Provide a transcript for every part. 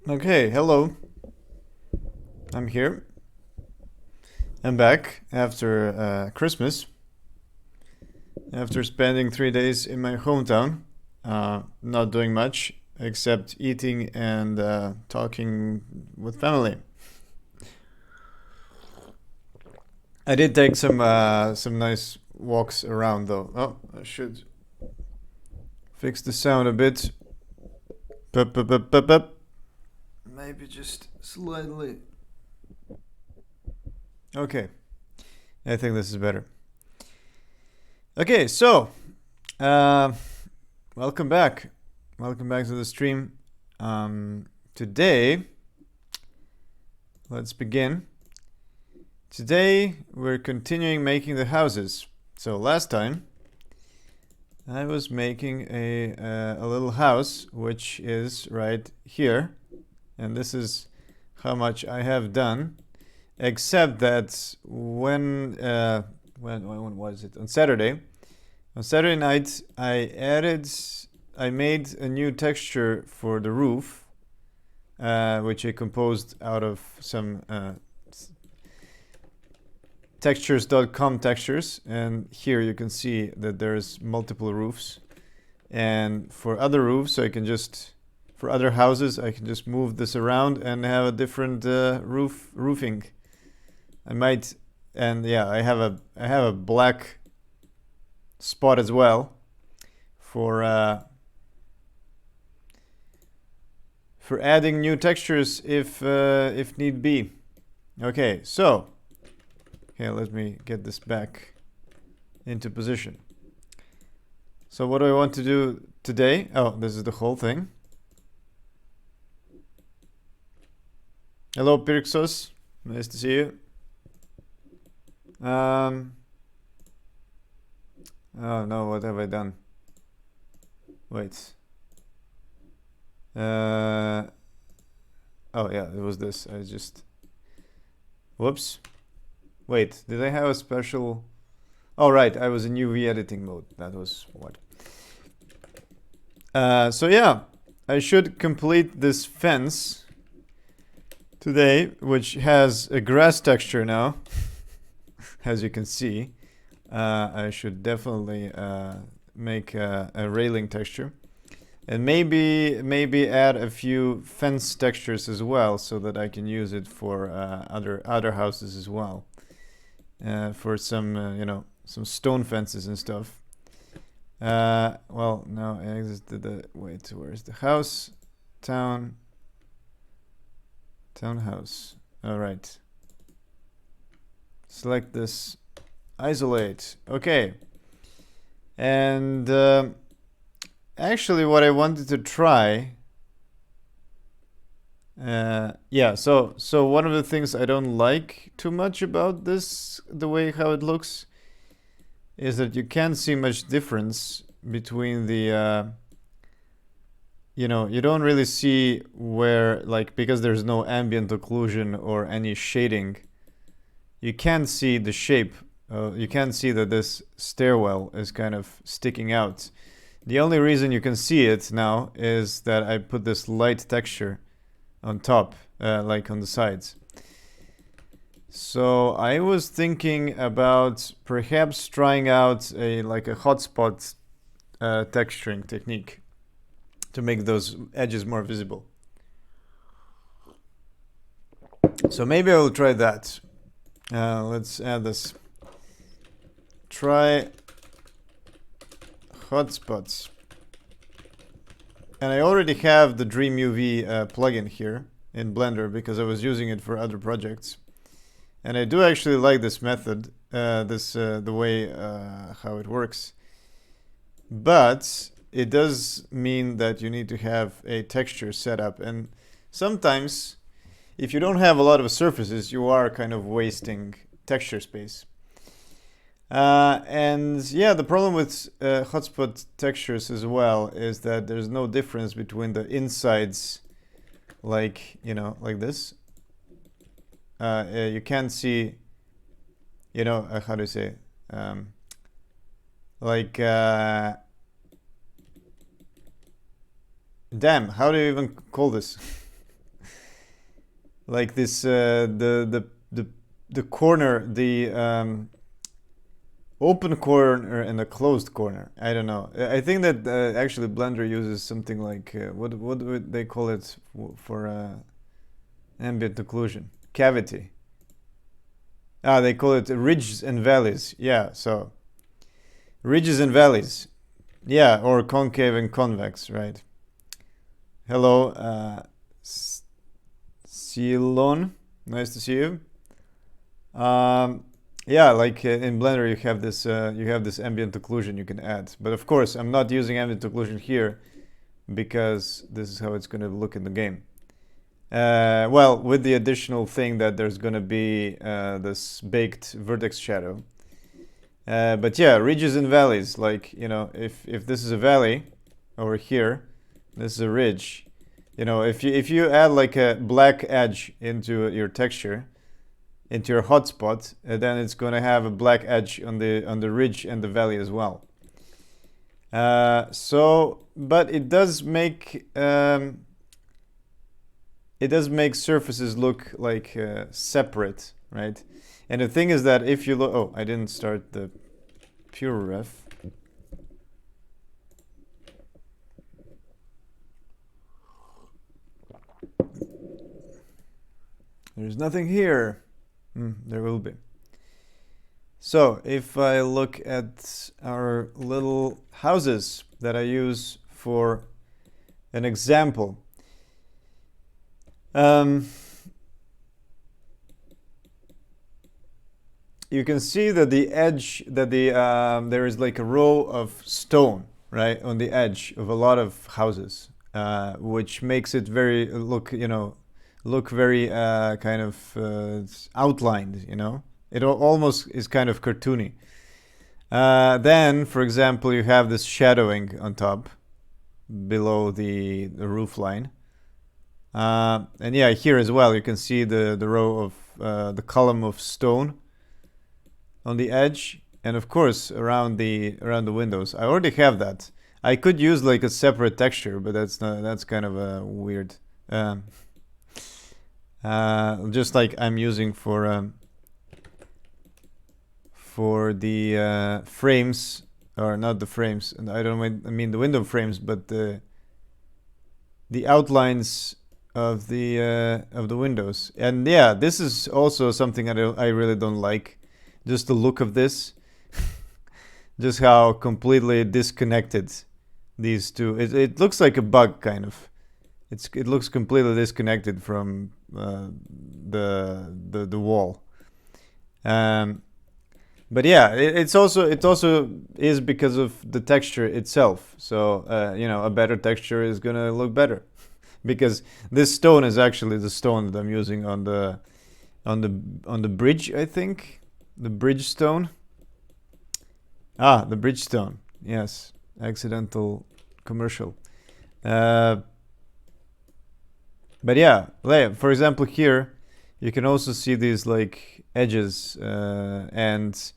Okay, hello. I'm here. I'm back after Christmas. After spending 3 days in my hometown, not doing much except eating and talking with family. I did take some nice walks around though. Oh, I should fix the sound a bit. Bup, bup, bup, bup, bup. Maybe just slightly. Okay, I think this is better. Okay, so uh, welcome back. Welcome back to the stream. Today, let's begin. Today, we're continuing making the houses. So last time, I was making a little house, which is right here. And this is how much I have done. Except that when was it? On Saturday night, I made a new texture for the roof, which I composed out of some textures.com textures. And here you can see that there's multiple roofs. And for other roofs, for other houses, I can just move this around and have a different roofing. I might, and yeah, I have a black spot as well for adding new textures if need be. Okay, so let me get this back into position. So what do I want to do today? Oh, this is the whole thing. Hello, Pirxos. Nice to see you. Oh no, what have I done? Wait. Oh yeah, it was this. Whoops. Wait, did I have a special? Oh right, I was in UV editing mode. That was what. So yeah, I should complete this fence today, which has a grass texture now. As you can see, I should definitely make a railing texture, and maybe add a few fence textures as well, so that I can use it for other houses as well, for some some stone fences and stuff. Well, now I exited the wait. Where's the house? Townhouse. All right. Select this, isolate. Okay. And actually what I wanted to try, so one of the things I don't like too much about this, the way how it looks, is that you can't see much difference between the you don't really see where, like, because there's no ambient occlusion or any shading, you can't see the shape. You can't see that this stairwell is kind of sticking out. The only reason you can see it now is that I put this light texture on top, like on the sides. So I was thinking about perhaps trying out a hotspot texturing technique to make those edges more visible. So maybe I will try that. Let's add this. Try hotspots. And I already have the Dream UV plugin here in Blender because I was using it for other projects. And I do actually like this method, the way how it works. But it does mean that you need to have a texture set up. And sometimes, if you don't have a lot of surfaces, you are kind of wasting texture space. And yeah, the problem with hotspot textures as well is that there's no difference between the insides, like this. You can't see, how do you say, like, damn, how do you even call this? like this the corner, the open corner and a closed corner. I don't know. I think that actually Blender uses something like what would they call it for ambient occlusion? Cavity. Ah, they call it ridges and valleys. Yeah, so ridges and valleys. Yeah, or concave and convex, right? Hello, Ceylon. Nice to see you. Yeah, like in Blender, you have this ambient occlusion you can add. But of course, I'm not using ambient occlusion here because this is how it's going to look in the game. Well, with the additional thing that there's going to be this baked vertex shadow. But yeah, ridges and valleys. Like, you know, if this is a valley over here, this is a ridge. You know, if you add like a black edge into your texture, into your hotspot, then it's going to have a black edge on the ridge and the valley as well. But it does make surfaces look like separate, right? And the thing is that if you look, oh, I didn't start the pure ref. There's nothing here. There will be. So if I look at our little houses that I use for an example, you can see that the edge, that there is like a row of stone, right, on the edge of a lot of houses, which makes it very look very kind of outlined, you know. It almost is kind of cartoony. Then, for example, you have this shadowing on top, below the roof line. And yeah, here as well, you can see the row of the column of stone on the edge, and of course around the windows. I already have that. I could use like a separate texture, but that's kind of a weird. Just like I'm using for the frames, or not the frames, and I mean the window frames, but the outlines of the windows. And yeah, this is also something I really don't like. Just the look of this, just how completely disconnected these two. It looks like a bug, kind of. It looks completely disconnected from the wall. But yeah, it also is because of the texture itself. So you know, a better texture is gonna look better, because this stone is actually the stone that I'm using on the bridge. I think the bridge stone. Ah, the bridge stone. Yes, accidental commercial. But yeah, for example, here you can also see these like edges, and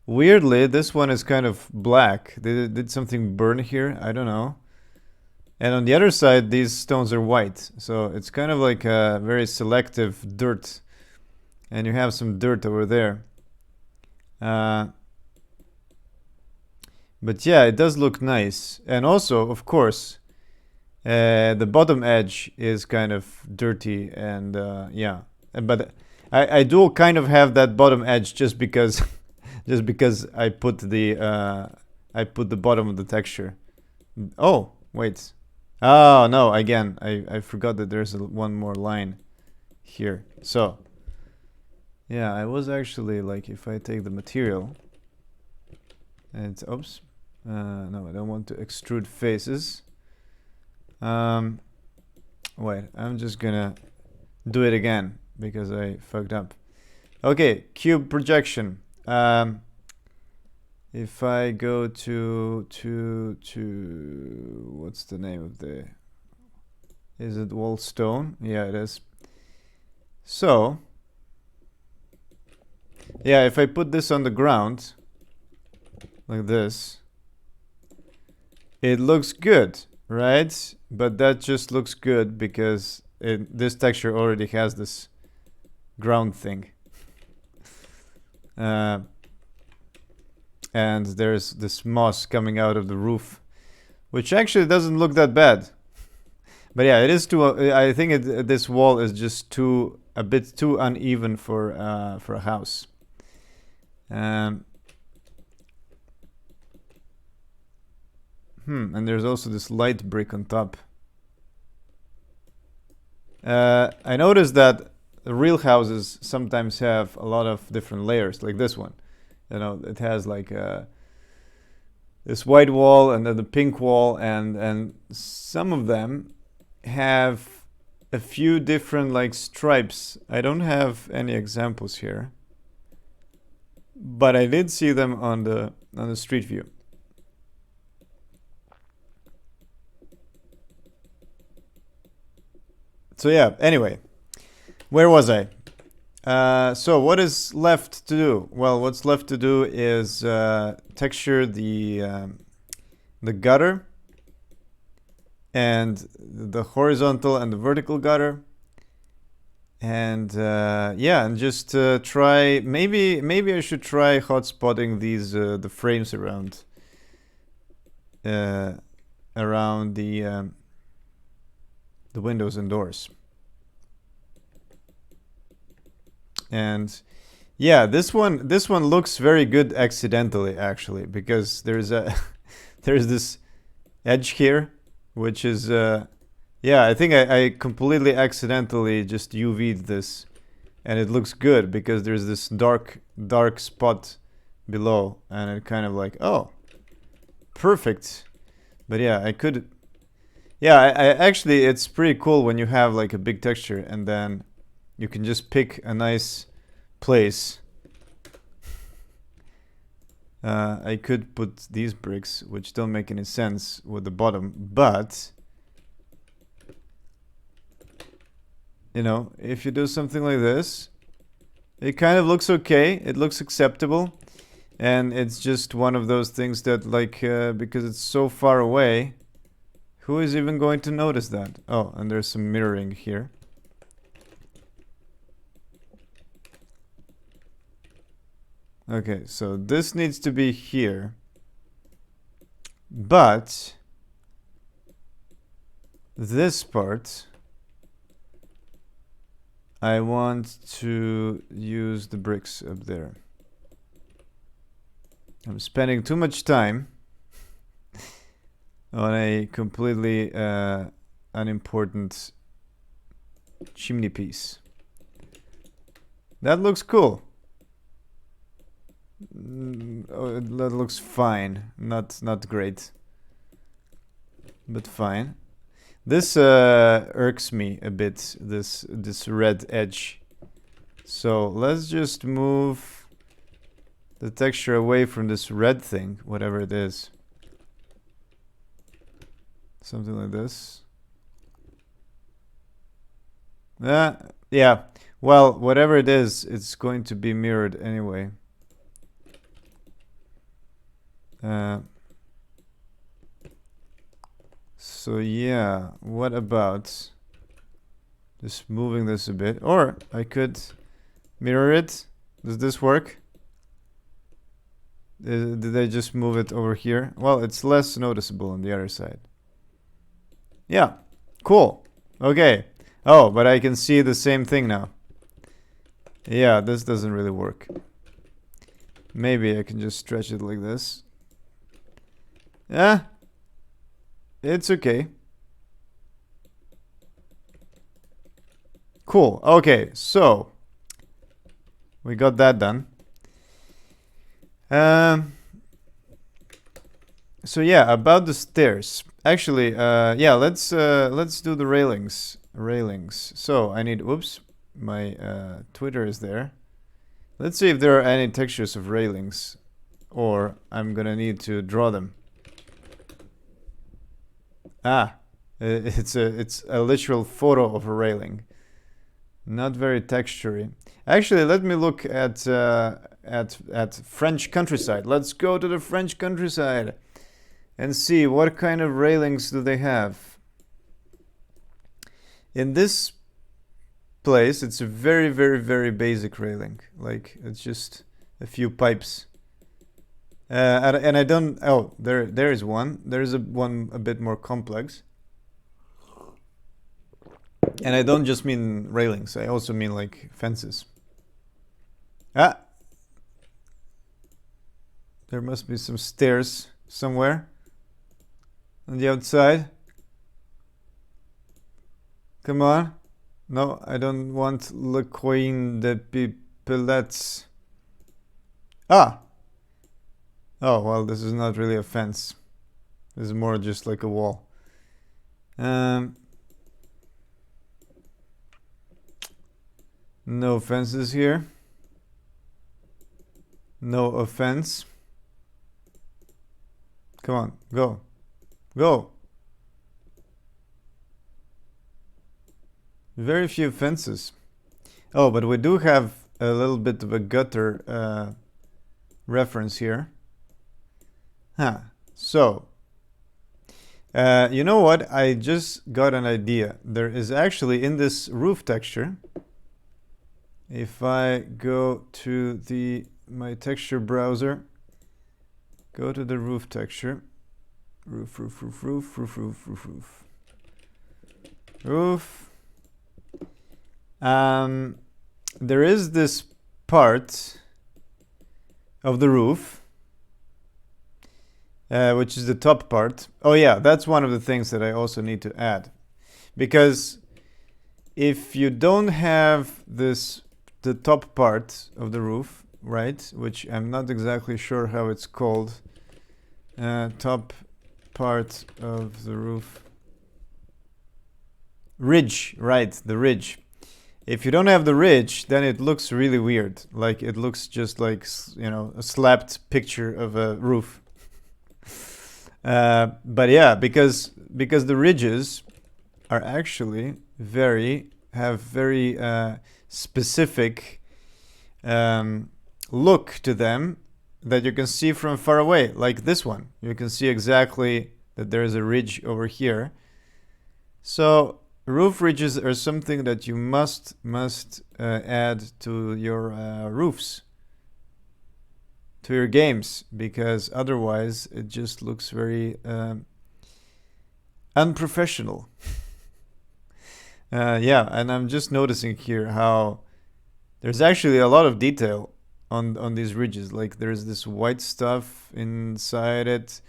weirdly, this one is kind of black. Did something burn here? I don't know. And on the other side, these stones are white. So it's kind of like a very selective dirt. And you have some dirt over there. But yeah, it does look nice. And also, of course, the bottom edge is kind of dirty, and yeah. But I do kind of have that bottom edge just because I put the bottom of the texture. Oh, wait. Oh no, again, I forgot that there's one more line here. So yeah, I was actually like, if I take the material and oops, no, I don't want to extrude faces. Wait, I'm just gonna do it again because I fucked up. Okay, cube projection. If I go to what's the name of the, is it wall stone? Yeah, it is. So yeah, if I put this on the ground like this, it looks good, right? But that just looks good because this texture already has this ground thing. And there's this moss coming out of the roof, which actually doesn't look that bad. But yeah, it is too. I think this wall is just a bit too uneven for a house. And there's also this light brick on top. I noticed that the real houses sometimes have a lot of different layers, like this one. You know, it has like this white wall and then the pink wall, and some of them have a few different like stripes. I don't have any examples here, but I did see them on the street view. So yeah, anyway, where was I? So what is left to do? Well, what's left to do is texture the gutter and the horizontal and the vertical gutter, and yeah, and just try. Maybe I should try hot spotting these the frames around the windows and doors. And yeah, this one looks very good accidentally, actually, because there's this edge here, which is yeah, I think I completely accidentally just UV'd this, and it looks good because there's this dark spot below, and it kind of like, oh, perfect. But yeah, I actually, it's pretty cool when you have like a big texture and then you can just pick a nice place. I could put these bricks, which don't make any sense with the bottom, but you know, if you do something like this, it kind of looks okay. It looks acceptable, and it's just one of those things that, like, because it's so far away, who is even going to notice that? Oh, and there's some mirroring here. Okay, so this needs to be here, but this part, I want to use the bricks up there. I'm spending too much time on a completely unimportant chimney piece. That looks cool. Oh, that looks fine. Not great, but fine. This irks me a bit, this red edge. So let's just move the texture away from this red thing, whatever it is. Something like this. Yeah. Well, whatever it is, it's going to be mirrored anyway. So yeah, what about just moving this a bit? Or I could mirror it. Does this work? Did I just move it over here? Well, it's less noticeable on the other side. Yeah, cool. Okay. Oh, but I can see the same thing now. Yeah, this doesn't really work. Maybe I can just stretch it like this. Yeah, it's okay. Cool. Okay, so we got that done. So yeah, about the stairs. Actually, yeah, let's do the railings. So I need. Oops, my Twitter is there. Let's see if there are any textures of railings, or I'm gonna need to draw them. Ah, it's a literal photo of a railing. Not very textury. Actually, let me look at French countryside. Let's go to the French countryside and see what kind of railings do they have. In this place, it's a very, very, very basic railing. Like, it's just a few pipes. And I don't... Oh, there is one. There's one a bit more complex. And I don't just mean railings. I also mean, like, fences. Ah! There must be some stairs somewhere on the outside. Come on. No, I don't want Le Coin de Pipelets. Ah! Oh, well, this is not really a fence. This is more just like a wall. No fences here. No offense. Come on, go. Go! Very few fences. Oh, but we do have a little bit of a gutter reference here. Huh. So, you know what? I just got an idea. There is actually in this roof texture, if I go to my texture browser, go to the roof texture, roof. There is this part of the roof, which is the top part. Oh yeah, that's one of the things that I also need to add, because if you don't have the top part of the roof, right, which I'm not exactly sure how it's called, top part of the roof, ridge, right, the ridge. If you don't have the ridge, then it looks really weird. Like, it looks just like, you know, a slapped picture of a roof. But yeah, because the ridges are actually have very specific look to them that you can see from far away, like this one. You can see exactly that there is a ridge over here. So roof ridges are something that you must add to your roofs, to your games, because otherwise it just looks very unprofessional. Yeah, and I'm just noticing here how there's actually a lot of detail on these ridges. Like, there's this white stuff inside it,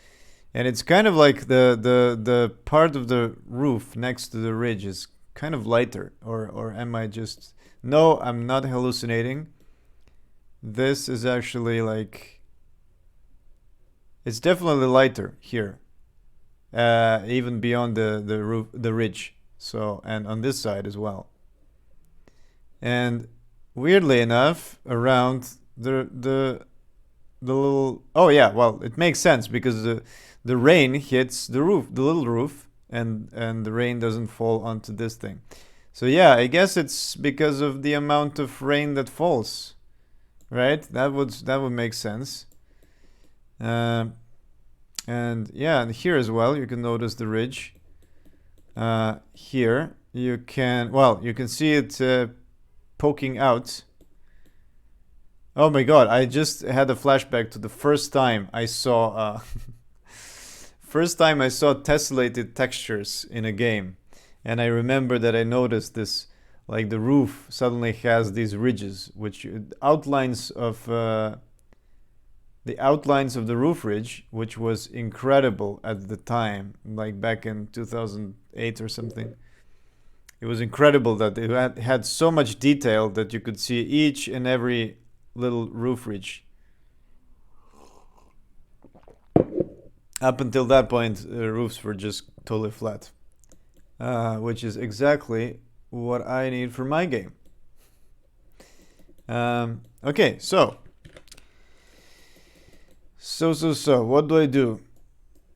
and it's kind of like the part of the roof next to the ridge is kind of lighter, or am I just... No, I'm not hallucinating. This is actually like... It's definitely lighter here, even beyond the roof, the ridge. So, and on this side as well. And weirdly enough, around the little... Oh yeah, well, it makes sense because the rain hits the roof, the little roof, and the rain doesn't fall onto this thing. So yeah, I guess it's because of the amount of rain that falls, right? That would make sense. And yeah, and here as well, you can notice the ridge. Here you can see it poking out. Oh my god, I just had a flashback to the first time I saw tessellated textures in a game. And I remember that I noticed this, like the roof suddenly has these ridges, which outlines of the roof ridge, which was incredible at the time, like back in 2008 or something. It was incredible that it had so much detail that you could see each and every little roof ridge. Up until that point, roofs were just totally flat, which is exactly what I need for my game. Okay, so, what do I do?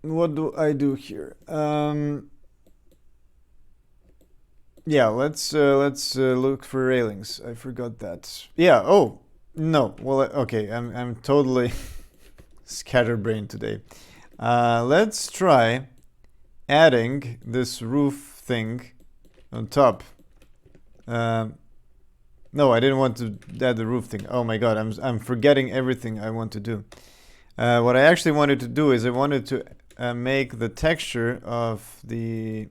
What do I do here? Yeah, let's look for railings. I forgot that. Yeah. Oh no. Well, okay. I'm totally scatterbrained today. Let's try adding this roof thing on top. No, I didn't want to add the roof thing. Oh my god, I'm forgetting everything I want to do. What I actually wanted to do is I wanted to make the texture of the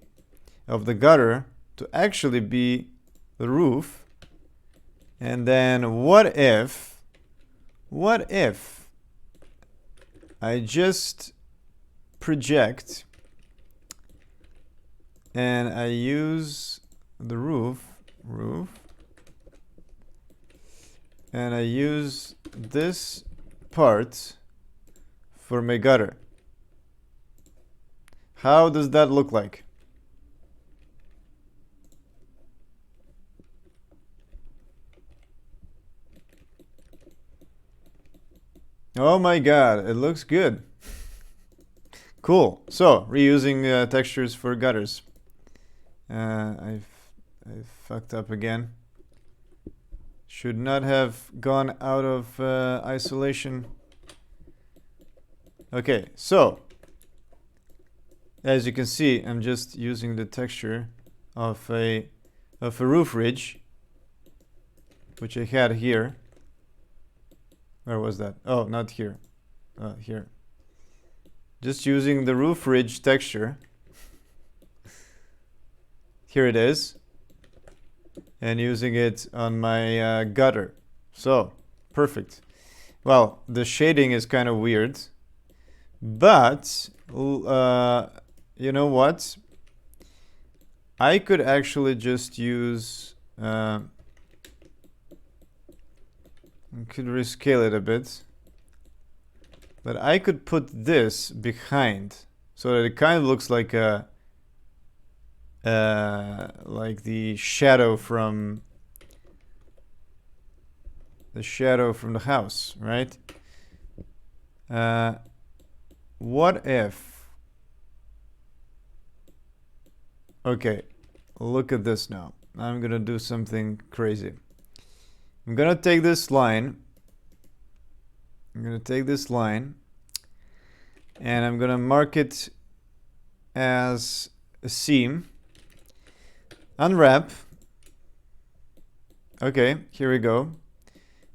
gutter to actually be the roof. And then what if I just project and I use the roof, and I use this part for my gutter. How does that look like? Oh my god, it looks good. Cool. So, reusing textures for gutters. I fucked up again. Should not have gone out of isolation. Okay, so as you can see, I'm just using the texture of a roof ridge, which I had here. Where was that? Oh, not here. Here. Just using the roof ridge texture. Here it is. And using it on my gutter. So, perfect. Well, the shading is kind of weird. But, you know what? I could actually just use... I could rescale it a bit. But I could put this behind. So that it kind of looks like a... like the shadow from the house, right? What if? Okay, look at this now. I'm gonna do something crazy. I'm gonna take this line. I'm gonna take this line, and I'm gonna mark it as a seam. Unwrap. Okay, here we go.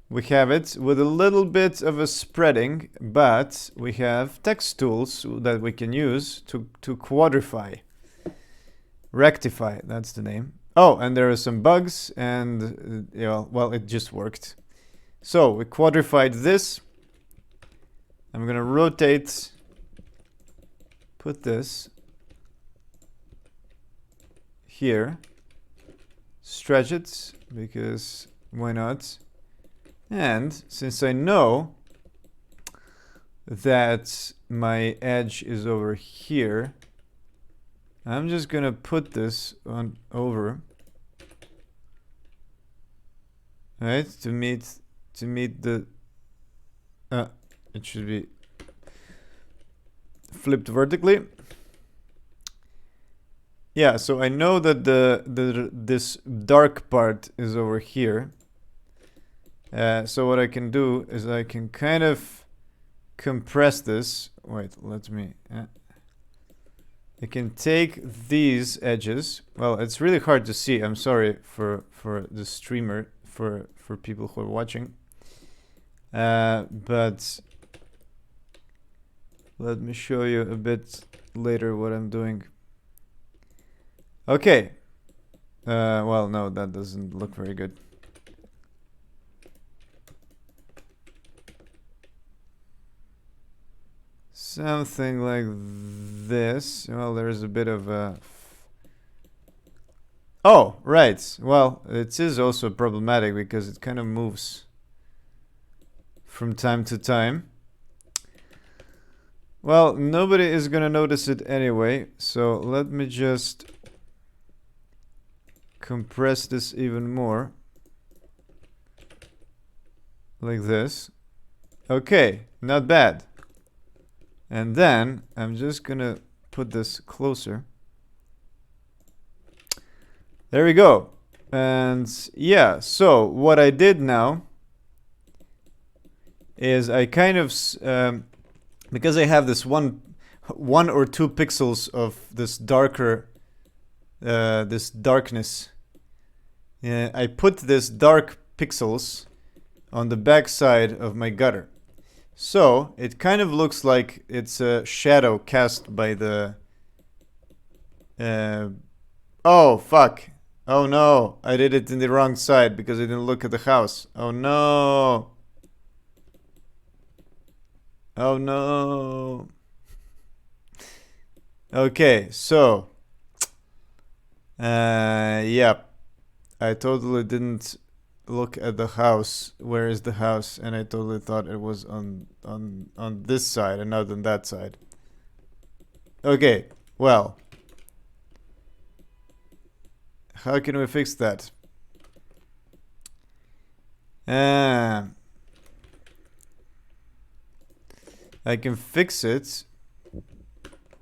We have it with a little bit of a spreading, but we have text tools that we can use to quadrify. Rectify, that's the name. Oh, and there are some bugs, and well, it just worked. So we quadrified this. I'm gonna rotate, put this here, stretch it, because why not? And since I know that my edge is over here, I'm just gonna put this on over, right, to meet the it should be flipped vertically. Yeah, so I know that this dark part is over here. So what I can do is I can kind of compress this. Wait, let me. I can take these edges. Well, it's really hard to see. I'm sorry for the streamer, for people who are watching. But let me show you a bit later what I'm doing. Okay. Well, no, that doesn't look very good. Something like this. Well, there's a bit of a... Oh, right. Well, it is also problematic because it kind of moves from time to time. Well, nobody is gonna notice it anyway, so let me just compress this even more. Like this. Okay, not bad. And then I'm just gonna put this closer. There we go. And yeah, so what I did now is I kind of, because I have this one or two pixels of this darker, this darkness I put this dark pixels on the back side of my gutter. So it kind of looks like it's a shadow cast by the... oh, fuck. Oh no, I did it in the wrong side because I didn't look at the house. Oh no. Oh no. Okay, so... yeah. I totally didn't look at the house. Where is the house? And I totally thought it was on this side and not on that side. Okay, well, how can we fix that? I can fix it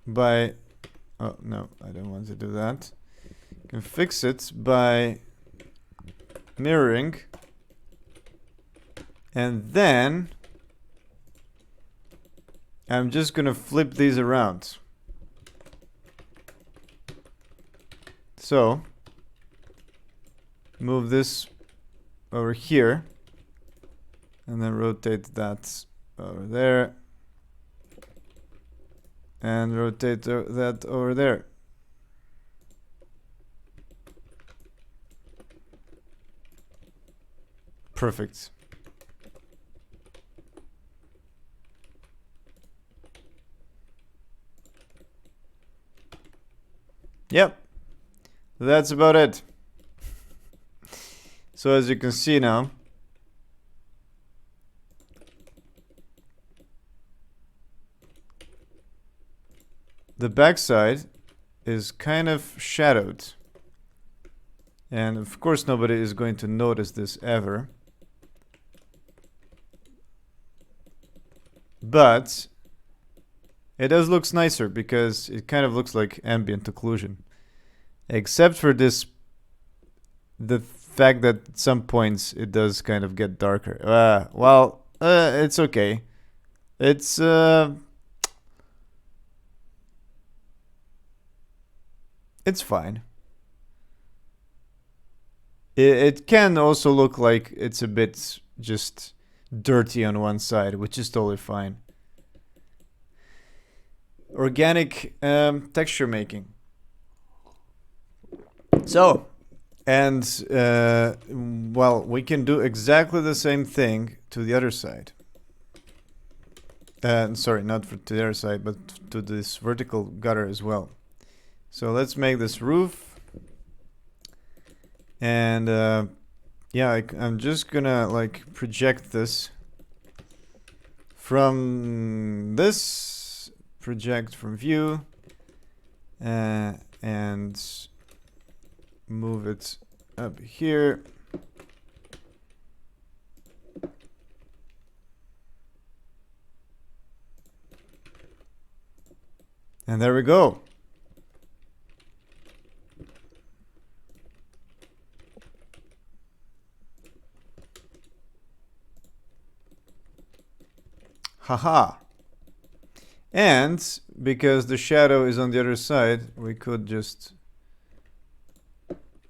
by... oh no, I don't want to do that. I can fix it by mirroring, and then I'm just gonna flip these around. So move this over here and then rotate that over there and rotate that over there. Perfect. Yep, that's about it. So as you can see now, the backside is kind of shadowed. And of course nobody is going to notice this ever. But it does look nicer because it kind of looks like ambient occlusion. Except for this, the fact that at some points it does kind of get darker. Well, it's okay. It's fine. It can also look like it's a bit just dirty on one side, which is totally fine. Organic texture making. So, and well, we can do exactly the same thing to the other side. Sorry, not to the other side, but to this vertical gutter as well. So let's make this roof. And yeah, I'm just gonna like project this from this, project from view, and move it up here. And there we go. Haha. And because the shadow is on the other side, we could just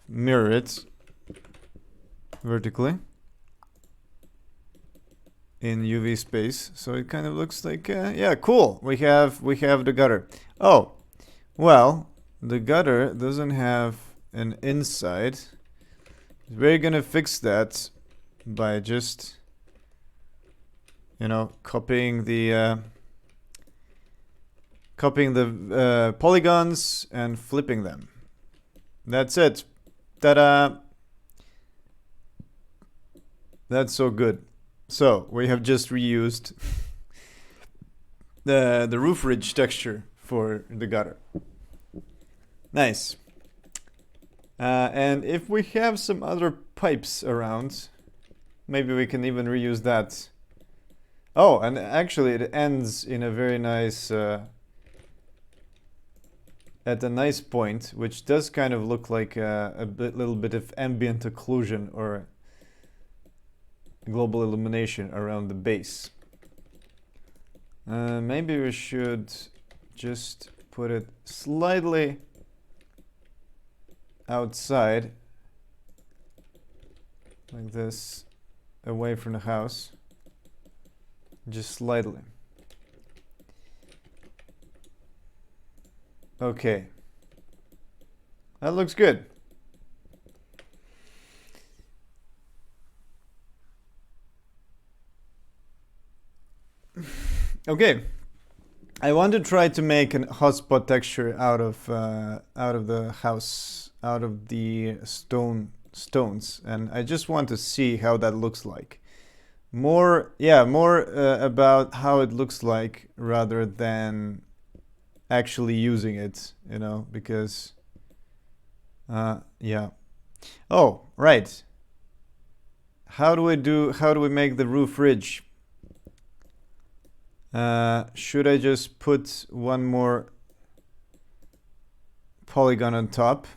mirror it vertically in UV space, so it kind of looks like yeah, cool. We have the gutter. Oh, well, the gutter doesn't have an inside. We're gonna fix that by just, you know, copying the polygons and flipping them. That's it. Ta-da! That's so good. So we have just reused the roof ridge texture for the gutter. Nice. And if we have some other pipes around, maybe we can even reuse that. Oh, and actually it ends in a very nice, at a nice point, which does kind of look like little bit of ambient occlusion or global illumination around the base. Maybe we should just put it slightly outside like this, away from the house, just slightly. Okay, that looks good. Okay, I want to try to make an hotspot texture out of the house, out of the stones, and I just want to see how that looks like. More about how it looks like rather than actually using it, you know, because yeah. Oh, right. How do we make the roof ridge? Should I just put one more polygon on top?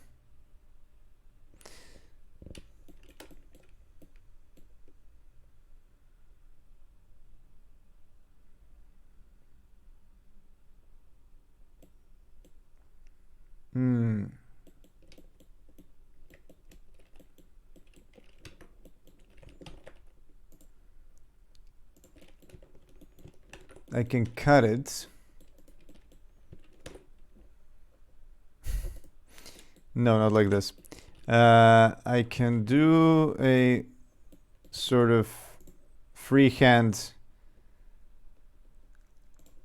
I can cut it. No, not like this. I can do a sort of freehand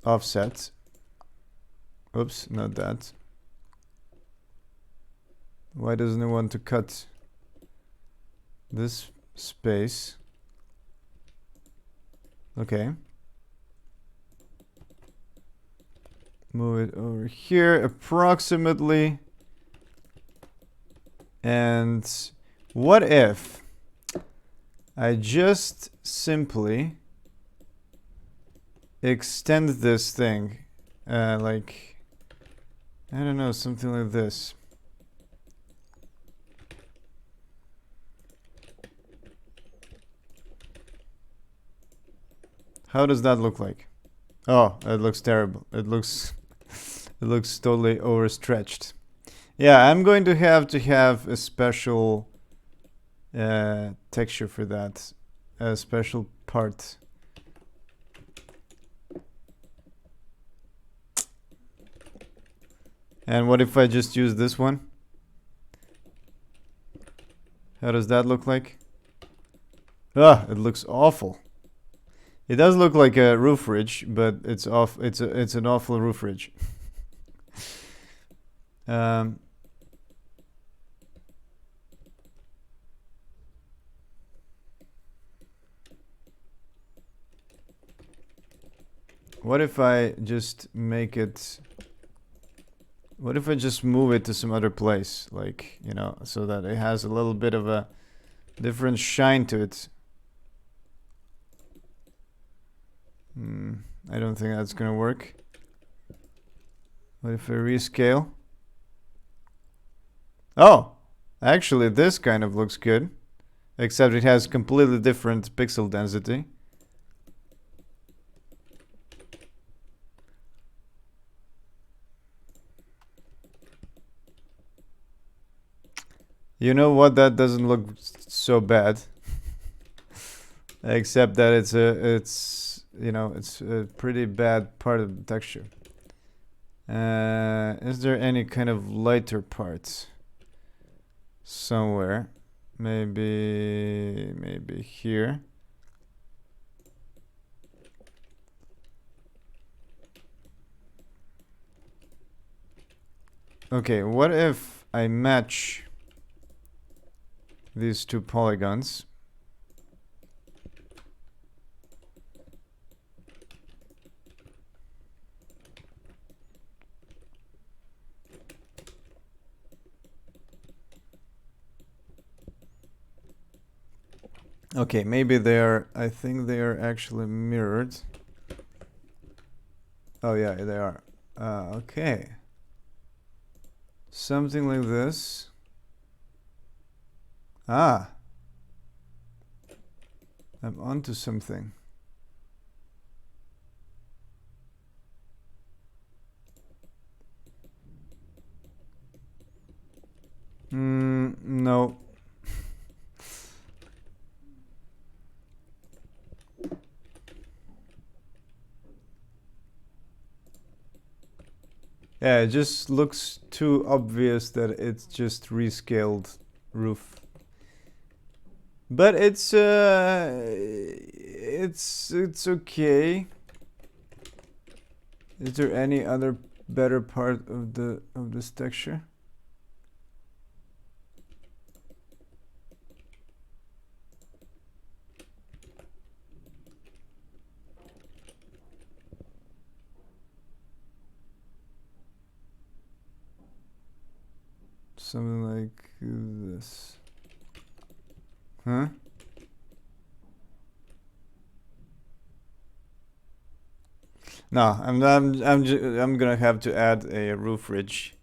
offset. Oops, not that. Why doesn't it want to cut this space? Okay. Move it over here approximately. And what if I just simply extend this thing like, I don't know, something like this. How does that look like? Oh, it looks terrible. It looks totally overstretched. Yeah, I'm going to have a special texture for that, a special part. And what if I just use this one? How does that look like? Ah, it looks awful. It does look like a roof ridge, but it's off. It's an awful roof ridge. What if I just make it? What if I just move it to some other place, like, you know, so that it has a little bit of a different shine to it? I don't think that's gonna work. What if I rescale? Oh, actually this kind of looks good, except it has completely different pixel density. You know what? That doesn't look so bad. Except that it's a pretty bad part of the texture. Is there any kind of lighter parts somewhere? Maybe here. Okay, what if I match these two polygons? Okay, maybe I think they are actually mirrored. Oh yeah, they are. Okay. Something like this. Ah. I'm onto something. No. Yeah, it just looks too obvious that it's just rescaled roof. But it's okay. Is there any other better part of this texture? Something like this. Huh? No, I'm gonna have to add a roof ridge.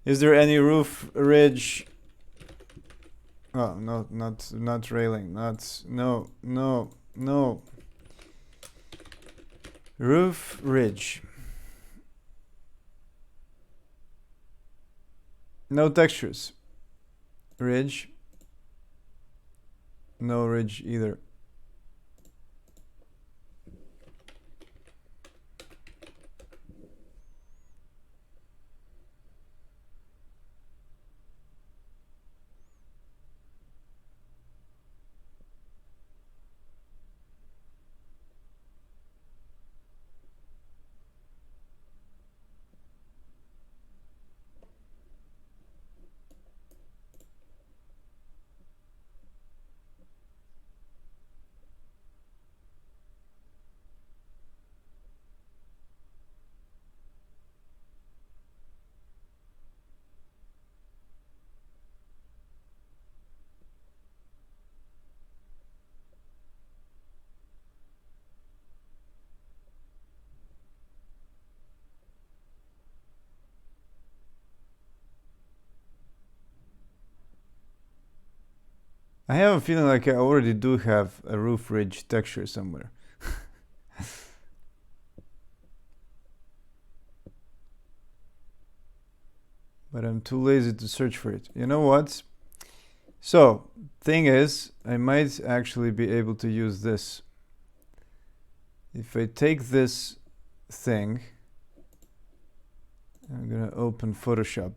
Is there any roof ridge? Oh, no, not railing. No. Roof ridge. No textures. Ridge. No ridge either. I have a feeling like I already do have a roof ridge texture somewhere. But I'm too lazy to search for it. You know what? So, thing is, I might actually be able to use this. If I take this thing, I'm gonna open Photoshop.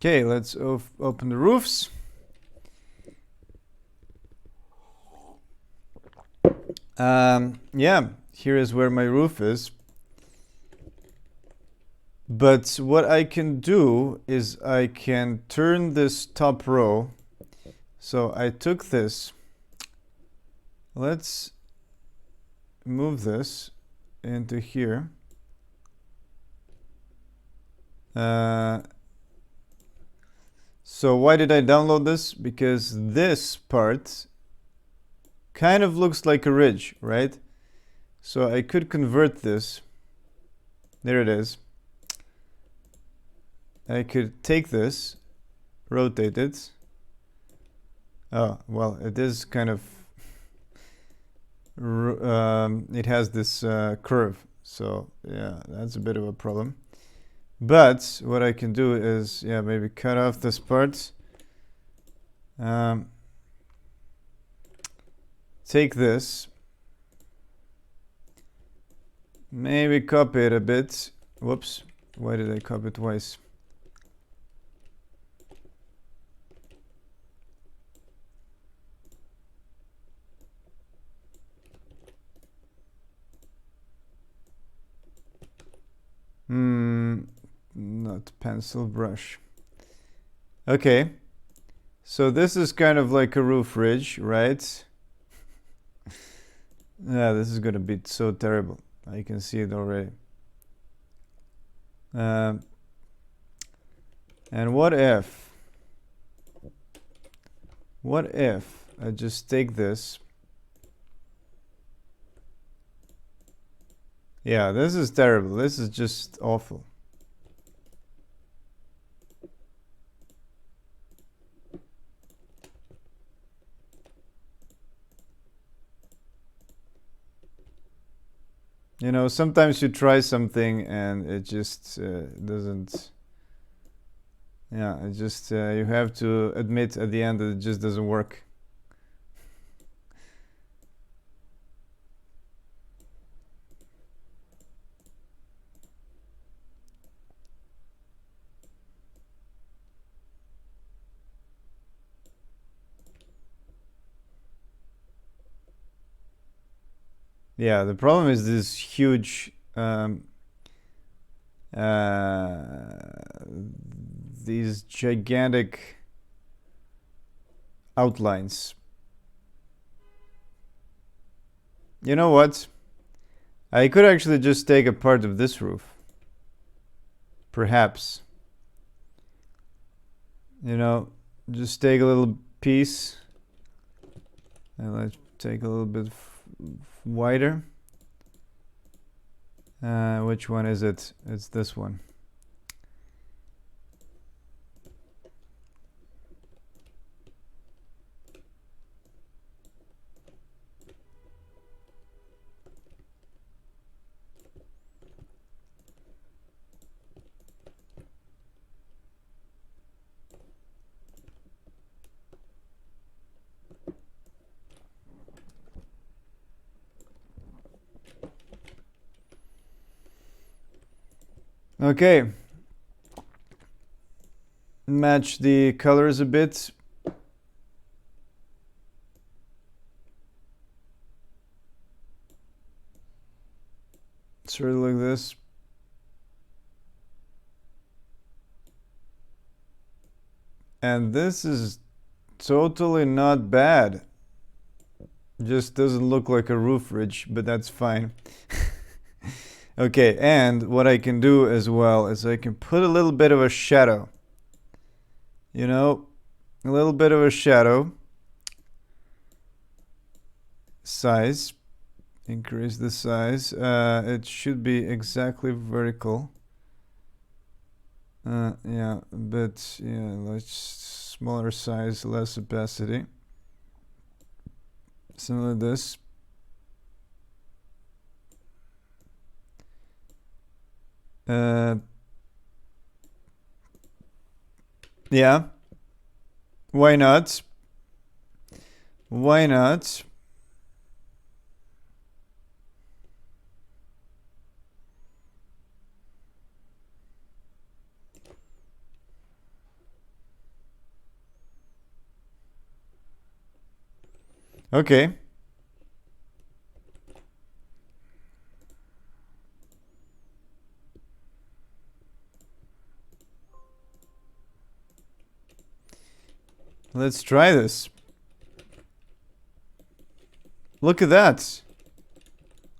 Okay, let's open the roofs. Yeah, here is where my roof is. But what I can do is I can turn this top row. So I took this. Let's move this into here. So why did I download this? Because this part kind of looks like a ridge, right? So I could convert this. There it is. I could take this, rotate it. Oh, well, it is kind of... it has this curve. So, yeah, that's a bit of a problem. But what I can do is, yeah, maybe cut off this part. Take this. Maybe copy it a bit. Whoops. Why did I copy it twice? Not pencil, brush. Okay. So this is kind of like a roof ridge, right? Yeah, this is gonna be so terrible. I can see it already. And what if I just take this? Yeah, this is terrible. This is just awful. You know, sometimes you try something and it just doesn't. Yeah, it just you have to admit at the end that it just doesn't work. Yeah, the problem is this huge these gigantic outlines. You know what? I could actually just take a part of this roof. Perhaps. You know, just take a little piece and let's take a little bit wider. Which one is it? It's this one. Okay. Match the colors a bit. Sort of like this. And this is totally not bad. Just doesn't look like a roof ridge, but that's fine. Okay, and what I can do as well is I can put a little bit of a shadow. You know, a little bit of a shadow. Size. Increase the size. It should be exactly vertical. Yeah, but yeah, let's smaller size, less opacity. Similar to this. Yeah. Why not? Why not? Okay. Let's try this. Look at that.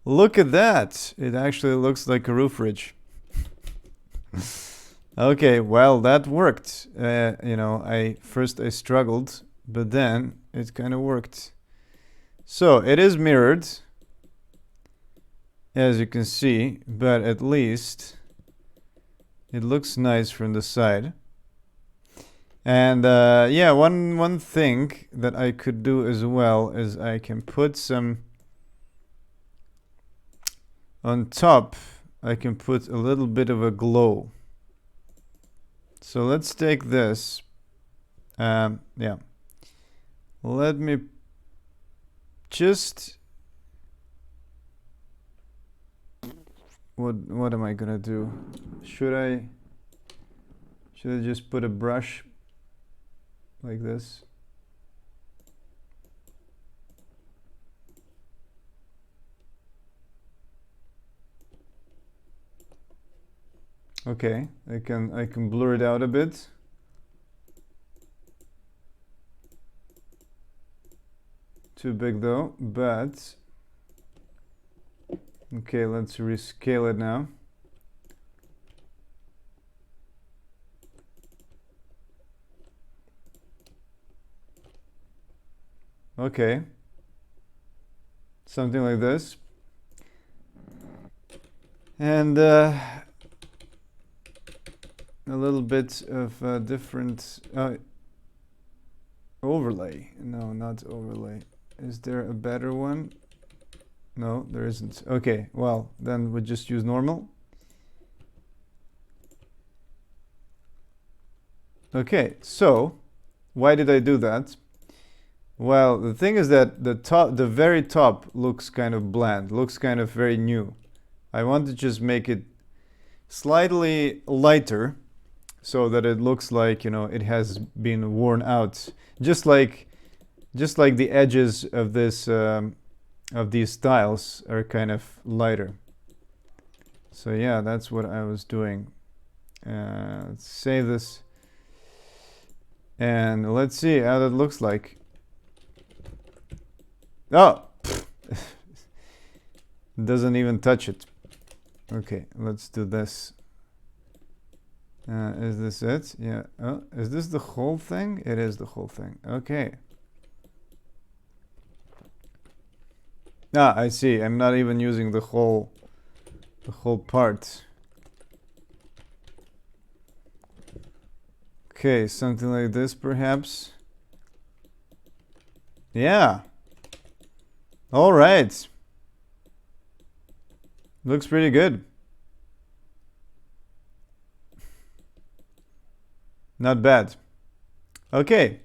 Look at that. It actually looks like a roof ridge. Okay, well, that worked. You know, I struggled, but then it kind of worked. So it is mirrored, as you can see, but at least it looks nice from the side. And yeah, one thing that I could do as well is I can put some on top. I can put a little bit of a glow. So let's take this. Yeah. Let me just. What am I gonna do? Should I just put a brush like this? Okay, I can blur it out a bit. Too big though, but okay, let's rescale it now. Okay, something like this. And a little bit of a different overlay. No, not overlay. Is there a better one? No, there isn't. Okay, well, then we'll just use normal. Okay, so why did I do that? Well, the thing is that the very top looks kind of bland, looks kind of very new. I want to just make it slightly lighter so that it looks like, you know, it has been worn out. Just like the edges of this of these tiles are kind of lighter. So yeah, that's what I was doing. Let's save this. And let's see how that looks like. Oh! Doesn't even touch it. Okay, let's do this. Is this it? Yeah. Oh, is this the whole thing? It is the whole thing. Okay. Ah, I see. I'm not even using the whole part. Okay, something like this perhaps. Yeah. All right. Looks pretty good. Not bad. Okay.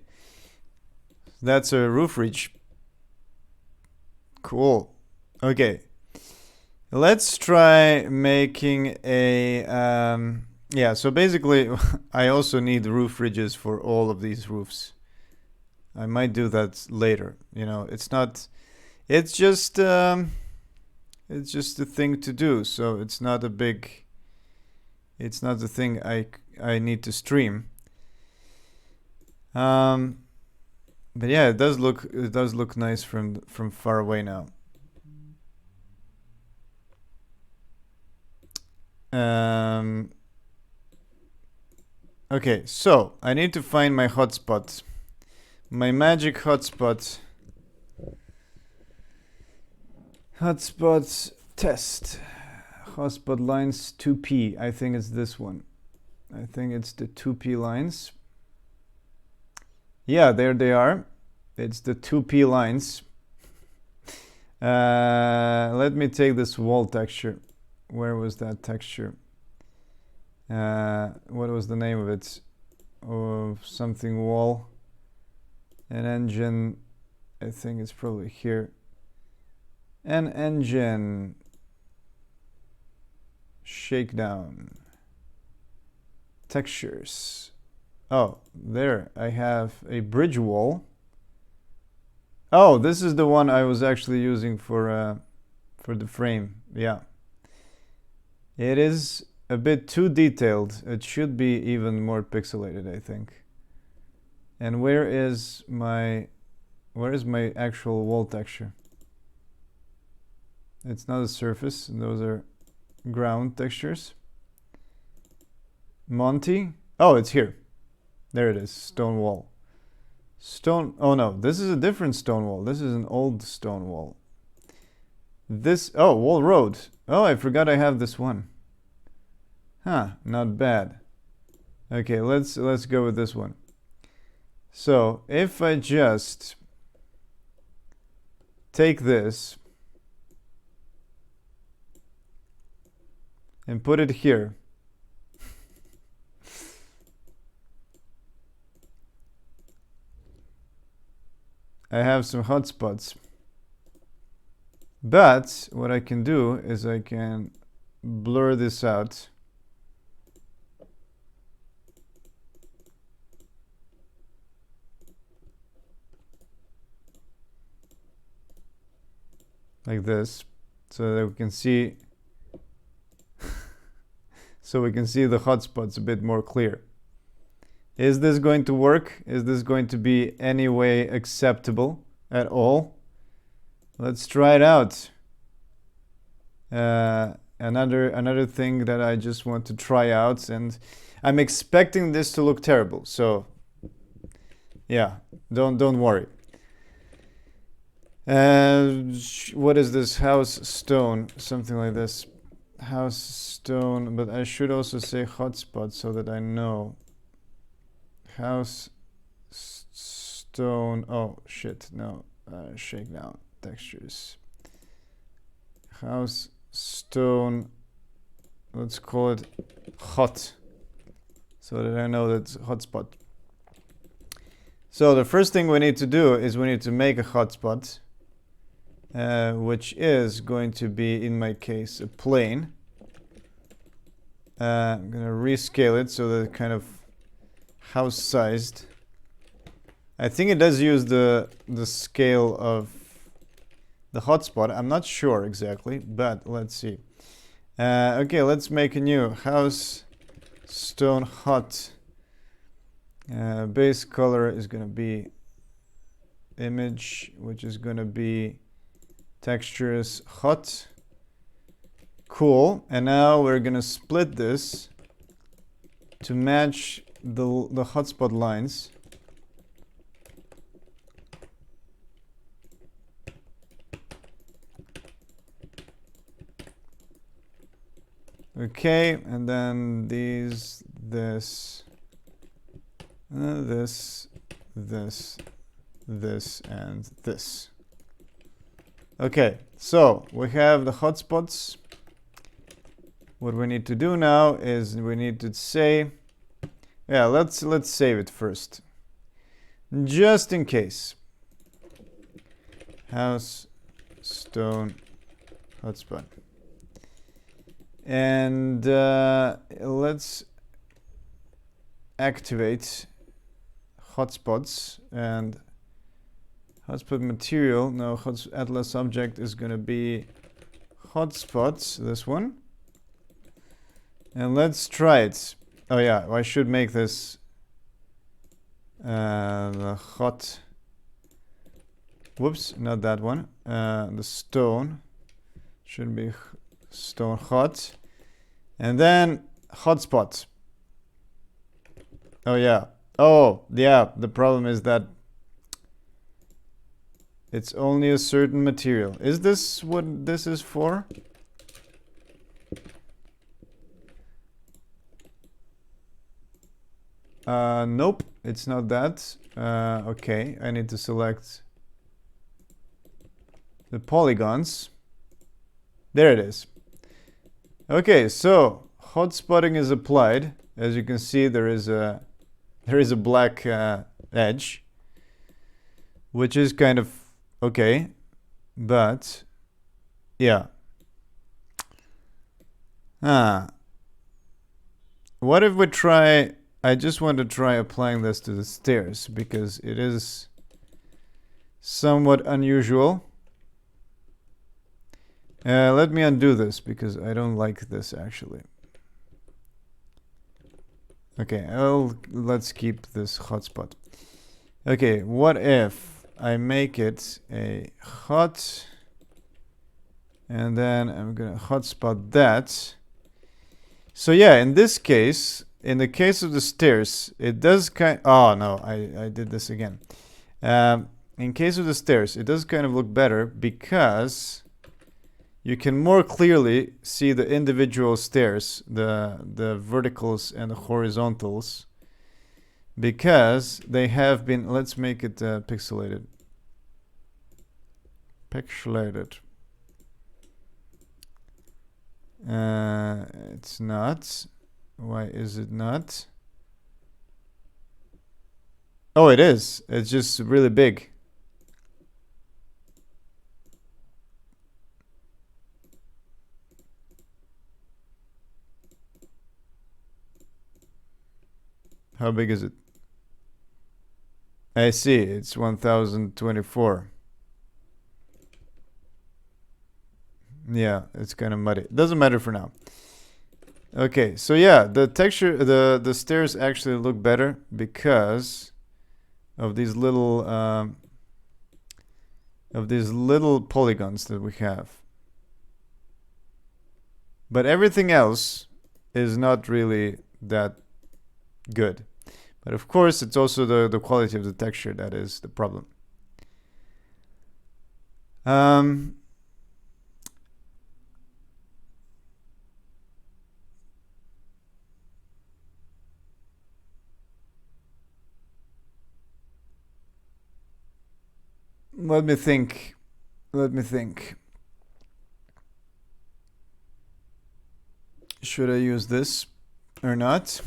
That's a roof reach. Cool. Okay. Let's try making a yeah, so basically I also need roof ridges for all of these roofs. I might do that later. You know, it's just a thing to do, so it's not the thing I need to stream. But yeah, it does look nice from far away now. Okay, so I need to find my hotspot. My magic hotspot. Hotspot test. Hotspot lines 2P. I think it's this one. I think it's the 2P lines. Yeah, there they are. It's the 2P lines. Let me take this wall texture. Where was that texture? What was the name of it? Oh, something wall. An engine. I think it's probably here. An engine. Shakedown. Textures. Oh, there. I have a bridge wall. Oh, this is the one I was actually using for the frame. Yeah. It is a bit too detailed. It should be even more pixelated, I think. And where is my actual wall texture? It's not a surface. Those are ground textures. Monty. Oh, it's here. There it is. Stone wall. Stone. Oh no, this is a different stone wall. This is an old stone wall. This. Oh, wall road. Oh, I forgot I have this one. Huh, not bad. Okay, let's go with this one. So if I just take this and put it here. I have some hotspots. But what I can do is I can blur this out. Like this, so that we can see the hotspots a bit more clear. Is this going to work? Is this going to be any way acceptable at all? Let's try it out. Another thing that I just want to try out, and I'm expecting this to look terrible. So yeah, don't worry. What is this? House stone, something like this. House stone, but I should also say hotspot so that I know. House stone. Oh shit, no. Shakedown textures. house stone, let's call it hot, so that I know that's hotspot. So the first thing we need to do is we need to make a hotspot, which is going to be, in my case, a plane. I'm gonna rescale it so that it's kind of house sized. I think it does use the scale of the hotspot. I'm not sure exactly, but let's see. Okay, let's make a new house stone hot. Base color is gonna be image, which is gonna be textures hot. Cool. And now we're gonna split this to match the hotspot lines. Okay, and then these, this, this, and this. Okay, so we have the hotspots. What we need to do now is we need to say, yeah, let's save it first, just in case. House stone hotspot. And let's activate hotspots, and hotspot material, no, atlas object is going to be hotspots, this one. And let's try it. Oh yeah, I should make this the hot, whoops, not that one. The stone should be stone hot, and then hotspot. Oh yeah, the problem is that it's only a certain material. Is this what this is for? Nope, it's not that. Okay, I need to select the polygons. There it is. Okay, so hotspotting is applied. As you can see, there is a black edge, which is kind of okay, but yeah. What if we try? I just want to try applying this to the stairs because it is somewhat unusual. Let me undo this because I don't like this actually. Okay, let's keep this hotspot. Okay, what if I make it a hot, and then I'm gonna hotspot that. So yeah, in this case, in the case of the stairs, it does oh no, I did this again. In case of the stairs, it does kind of look better because you can more clearly see the individual stairs, the verticals and the horizontals, because they have been, let's make it pixelated. It's not. Why is it not? Oh, it is. It's just really big. How big is it? I see, it's 1024. Yeah, it's kind of muddy. Doesn't matter for now. Okay, so yeah, the texture, the stairs actually look better because of these little polygons that we have. But everything else is not really that good. But of course, it's also the quality of the texture that is the problem. Let me think. Should I use this or not?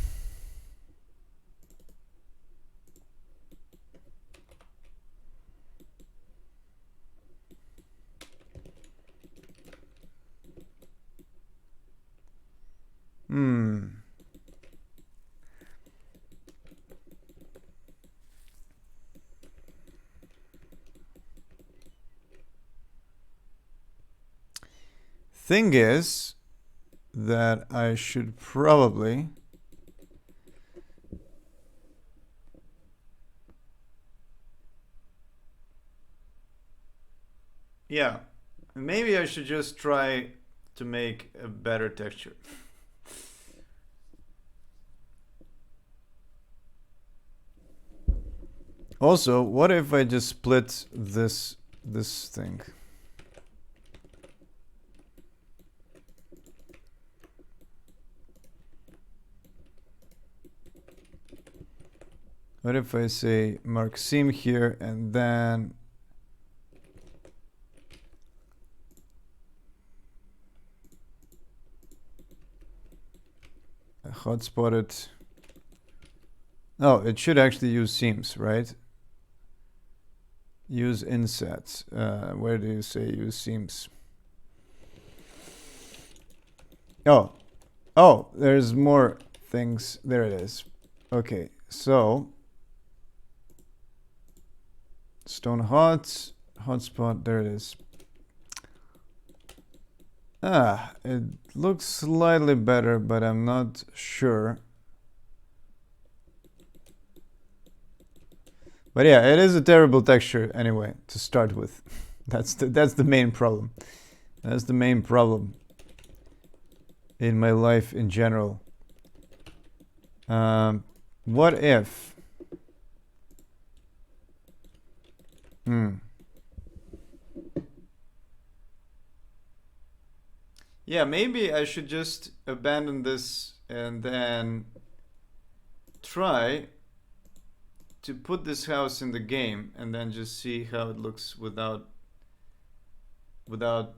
Thing is that I should probably maybe I should just try to make a better texture. Also, what if I just split this thing? What if I say mark seam here and then hotspot it? Oh, it should actually use seams, right? Use insets. Where do you say use seams? Oh, there's more things. There it is. Okay, so stone hotspot, there it is. It looks slightly better, but I'm not sure. But yeah, it is a terrible texture anyway to start with. That's the main problem. That's the main problem in my life in general. What if? Yeah, maybe I should just abandon this and then try to put this house in the game and then just see how it looks without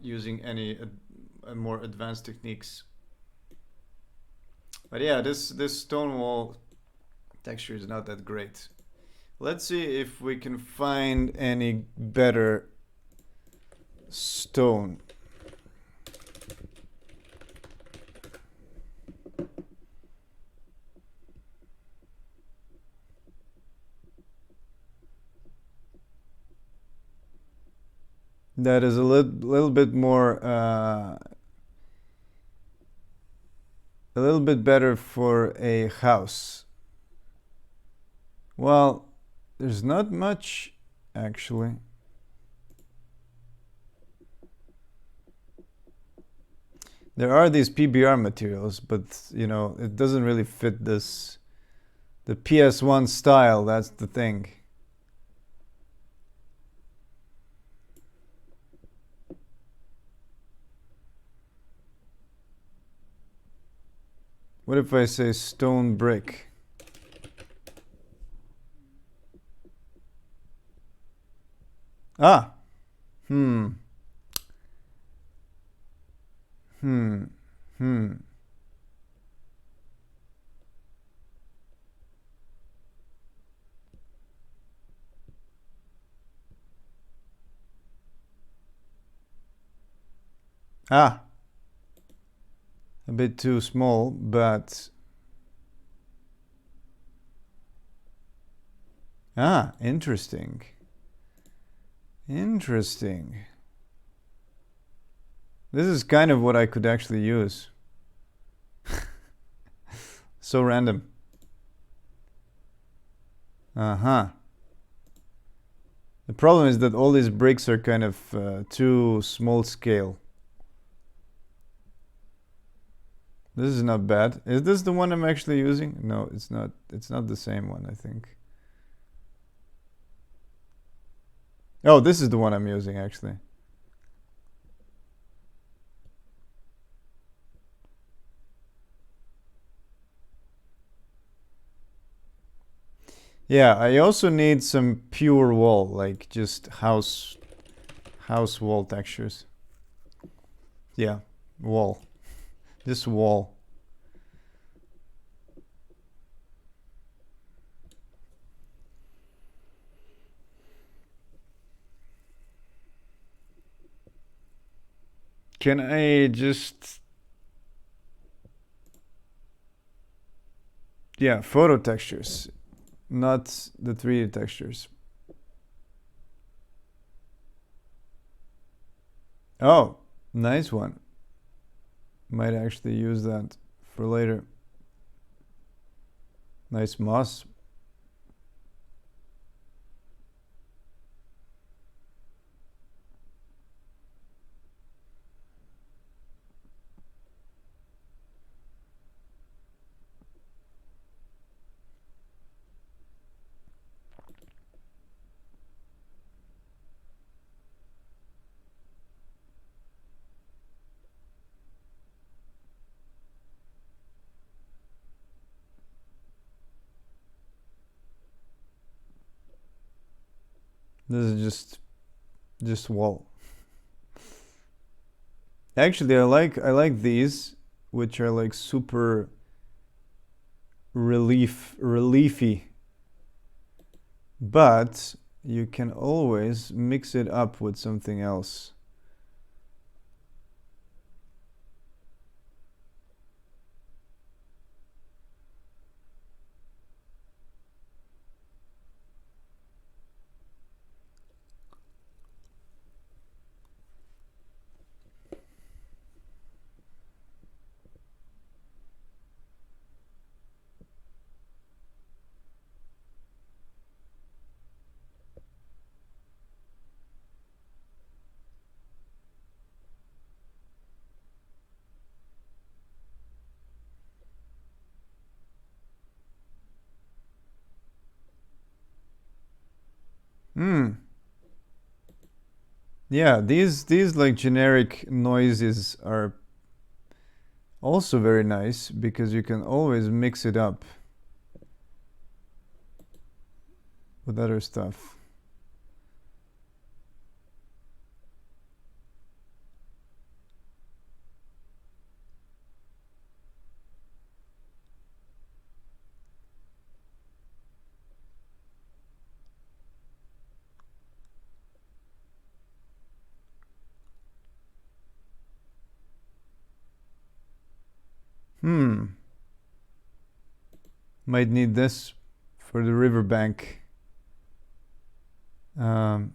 using any more advanced techniques. But yeah, this stone wall texture is not that great. Let's see if we can find any better stone. That is a little bit more, a little bit better for a house. Well, there's not much actually. There are these PBR materials, but you know, it doesn't really fit the PS1 style, that's the thing. What if I say stone brick? Ah. Ah. A bit too small, but interesting. Interesting. This is kind of what I could actually use. So random. The problem is that all these bricks are kind of too small scale. This is not bad. Is this the one I'm actually using? No, it's not. It's not the same one, I think. Oh, this is the one I'm using, actually. Yeah, I also need some pure wall, like just house wall textures. Yeah, wall. Just wall. Can I just... Yeah, photo textures, not the 3D textures. Oh, nice one. Might actually use that for later. Nice moss. This is just wall. Actually, I like these, which are like super reliefy. But you can always mix it up with something else. Yeah, these like generic noises are also very nice because you can always mix it up with other stuff. Might need this for the riverbank. Um,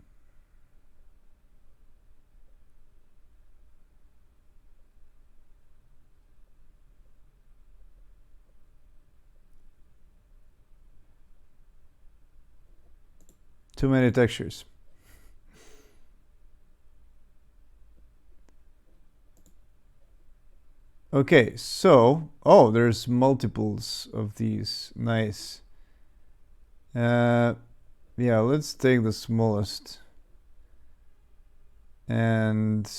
2 many textures. Okay, so, oh, there's multiples of these. Nice. Yeah, let's take the smallest. And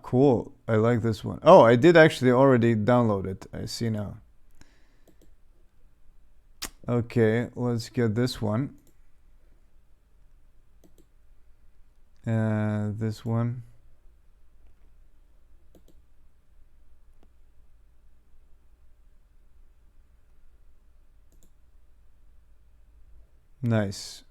cool. I like this one. Oh, I did actually already download it. I see now. Okay, let's get this one. This one. Nice.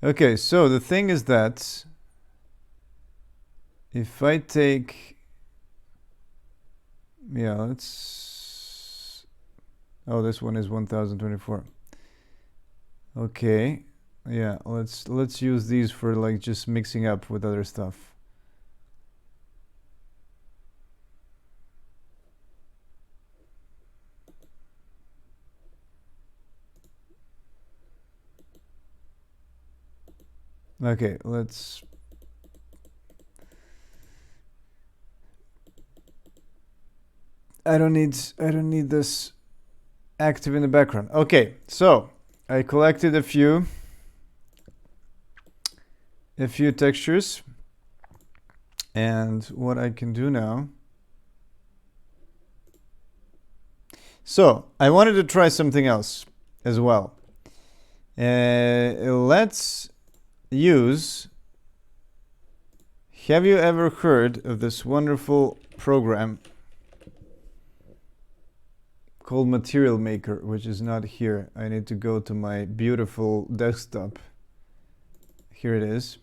Okay, so the thing is that if I take, yeah, let's, oh, this one is 1024. Okay, yeah, let's use these for like just mixing up with other stuff. Okay, let's, I don't need this active in the background. Okay, so I collected a few textures, and what I can do now, so I wanted to try something else as well. Let's use, have you ever heard of this wonderful program called Material Maker, which is not here. I need to go to my beautiful desktop. Here it is.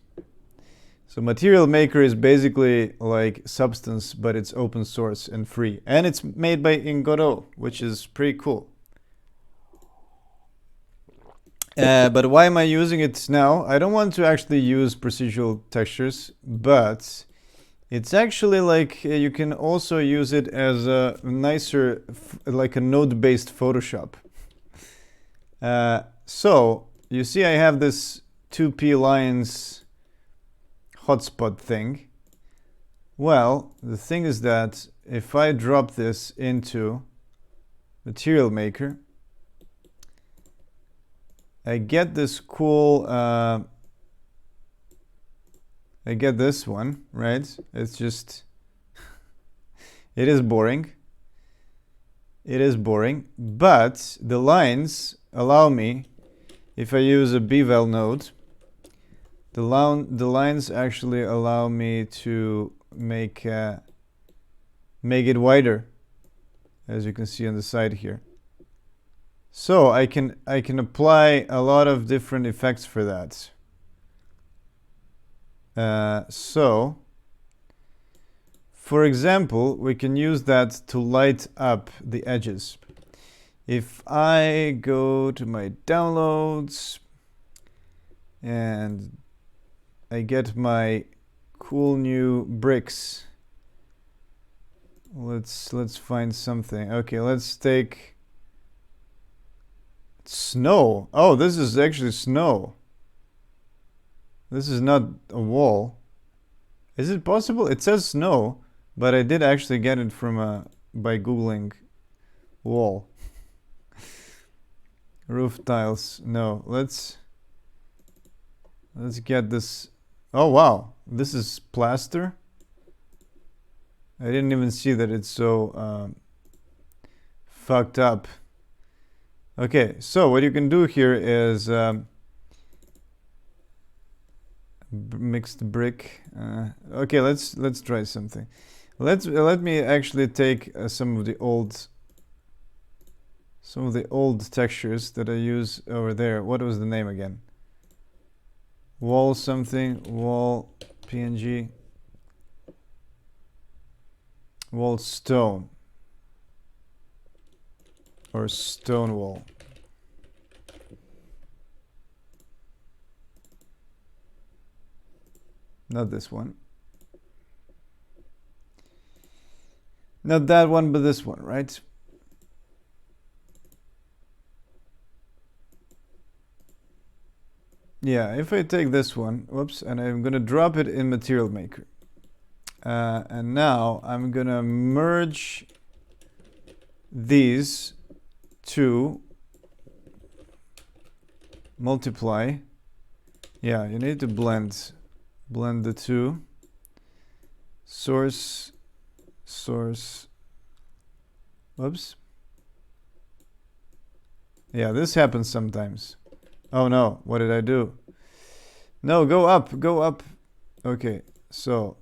So Material Maker is basically like Substance, but it's open source and free. And it's made by Godot, which is pretty cool. But why am I using it now? I don't want to actually use procedural textures, but it's actually like you can also use it as a nicer, like a node-based Photoshop. So you see I have this 2p lines hotspot thing. Well, the thing is that if I drop this into Material Maker, I get this cool, I get this one, right? It's just, it is boring. It is boring, but the lines allow me, if I use a bevel node, the lines actually allow me to make it wider, as you can see on the side here. So I can apply a lot of different effects for that. So, for example, we can use that to light up the edges. If I go to my downloads and I get my cool new bricks, let's find something. Okay, let's take snow. Oh, this is actually snow. This is not a wall. Is it possible? It says snow, but I did actually get it from by Googling wall. Roof tiles. No, let's get this. Oh wow, this is plaster. I didn't even see that it's so fucked up. Okay, so what you can do here is mixed brick. Okay, let's try something. Let me actually take some of the old textures that I use over there. What was the name again? Wall something, wall PNG, wall stone, or stone wall. Not this one. Not that one, but this one, right? Yeah, if I take this one, whoops, and I'm gonna drop it in Material Maker. And now I'm gonna merge these two, multiply. Yeah, you need to blend the two. Source, whoops. Yeah, this happens sometimes. Oh no, what did I do? No, go up. Okay, so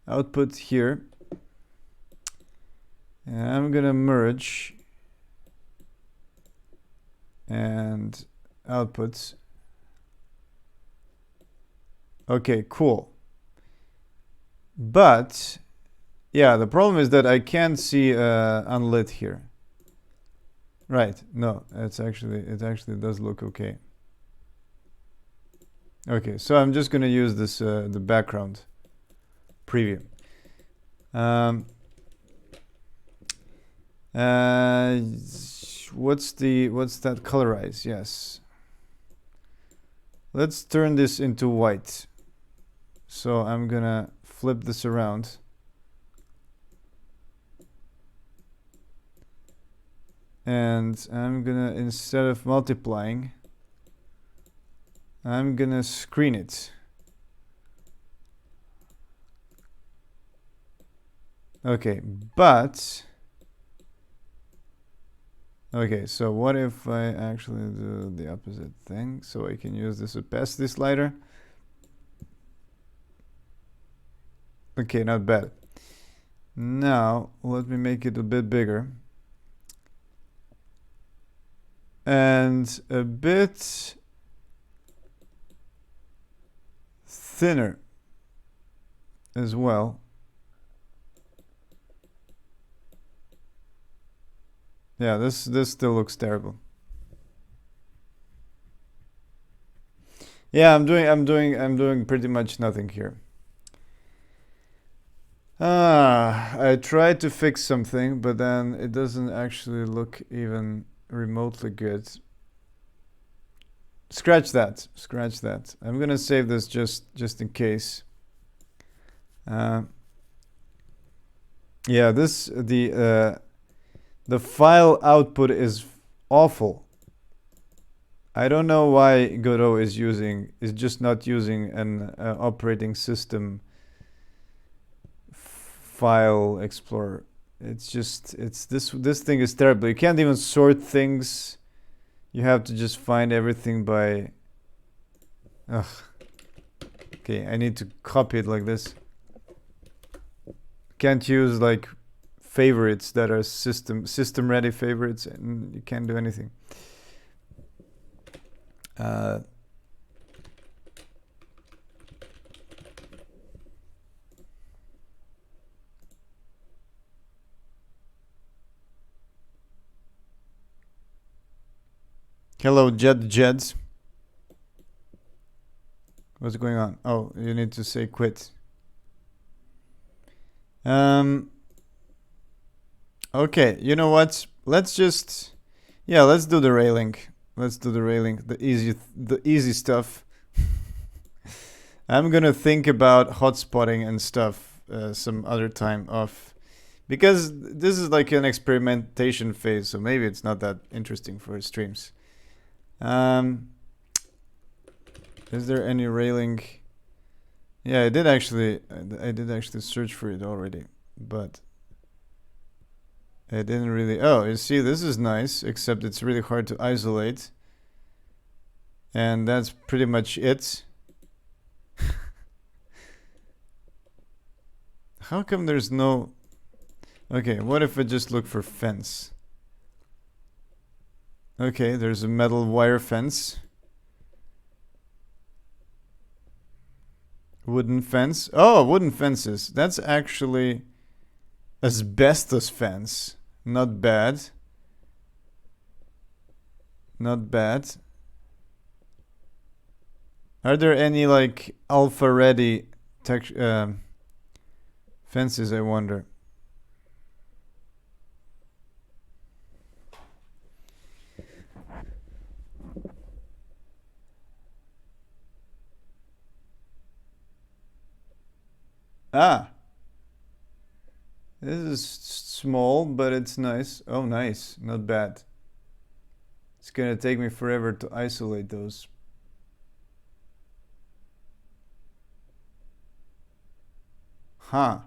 output here. And I'm gonna merge and outputs. Okay, cool. But yeah, the problem is that I can't see unlit here. Right, no, it actually does look okay. Okay, so I'm just gonna use this the background preview. What's that colorize? Yes. Let's turn this into white. So I'm gonna flip this around. And I'm gonna, instead of multiplying, I'm gonna screen it. Okay, but okay, so what if I actually do the opposite thing? So I can use this opacity slider. Okay, not bad. Now let me make it a bit bigger. and a bit thinner as well. Yeah, this still looks terrible. Yeah, I'm doing pretty much nothing here. I tried to fix something, but then it doesn't actually look even remotely good. Scratch that. Scratch that. I'm gonna save this just in case. Yeah, the file output is awful. I don't know why Godot is just not using an operating system file explorer. This thing is terrible. You can't even sort things. You have to just find everything by. Ugh. Okay, I need to copy it like this. Can't use like favorites that are system ready favorites, and you can't do anything. Hello, Jeds. What's going on? Oh, you need to say quit. Okay, you know what? Let's do the railing. Let's do the railing, the easy stuff. I'm gonna think about hotspotting and stuff some other time off, because this is like an experimentation phase, so maybe it's not that interesting for streams. Is there any railing? Yeah, I did actually search for it already, but I didn't really. Oh, you see, this is nice, except it's really hard to isolate, and that's pretty much it. How come there's no? Okay, what if I just look for fence? Okay, there's a metal wire fence. Wooden fence. Oh, wooden fences. That's actually asbestos fence. Not bad. Not bad. Are there any like alpha ready fences, I wonder? Ah. This is small, but it's nice. Oh, nice. Not bad. It's gonna take me forever to isolate those. Huh.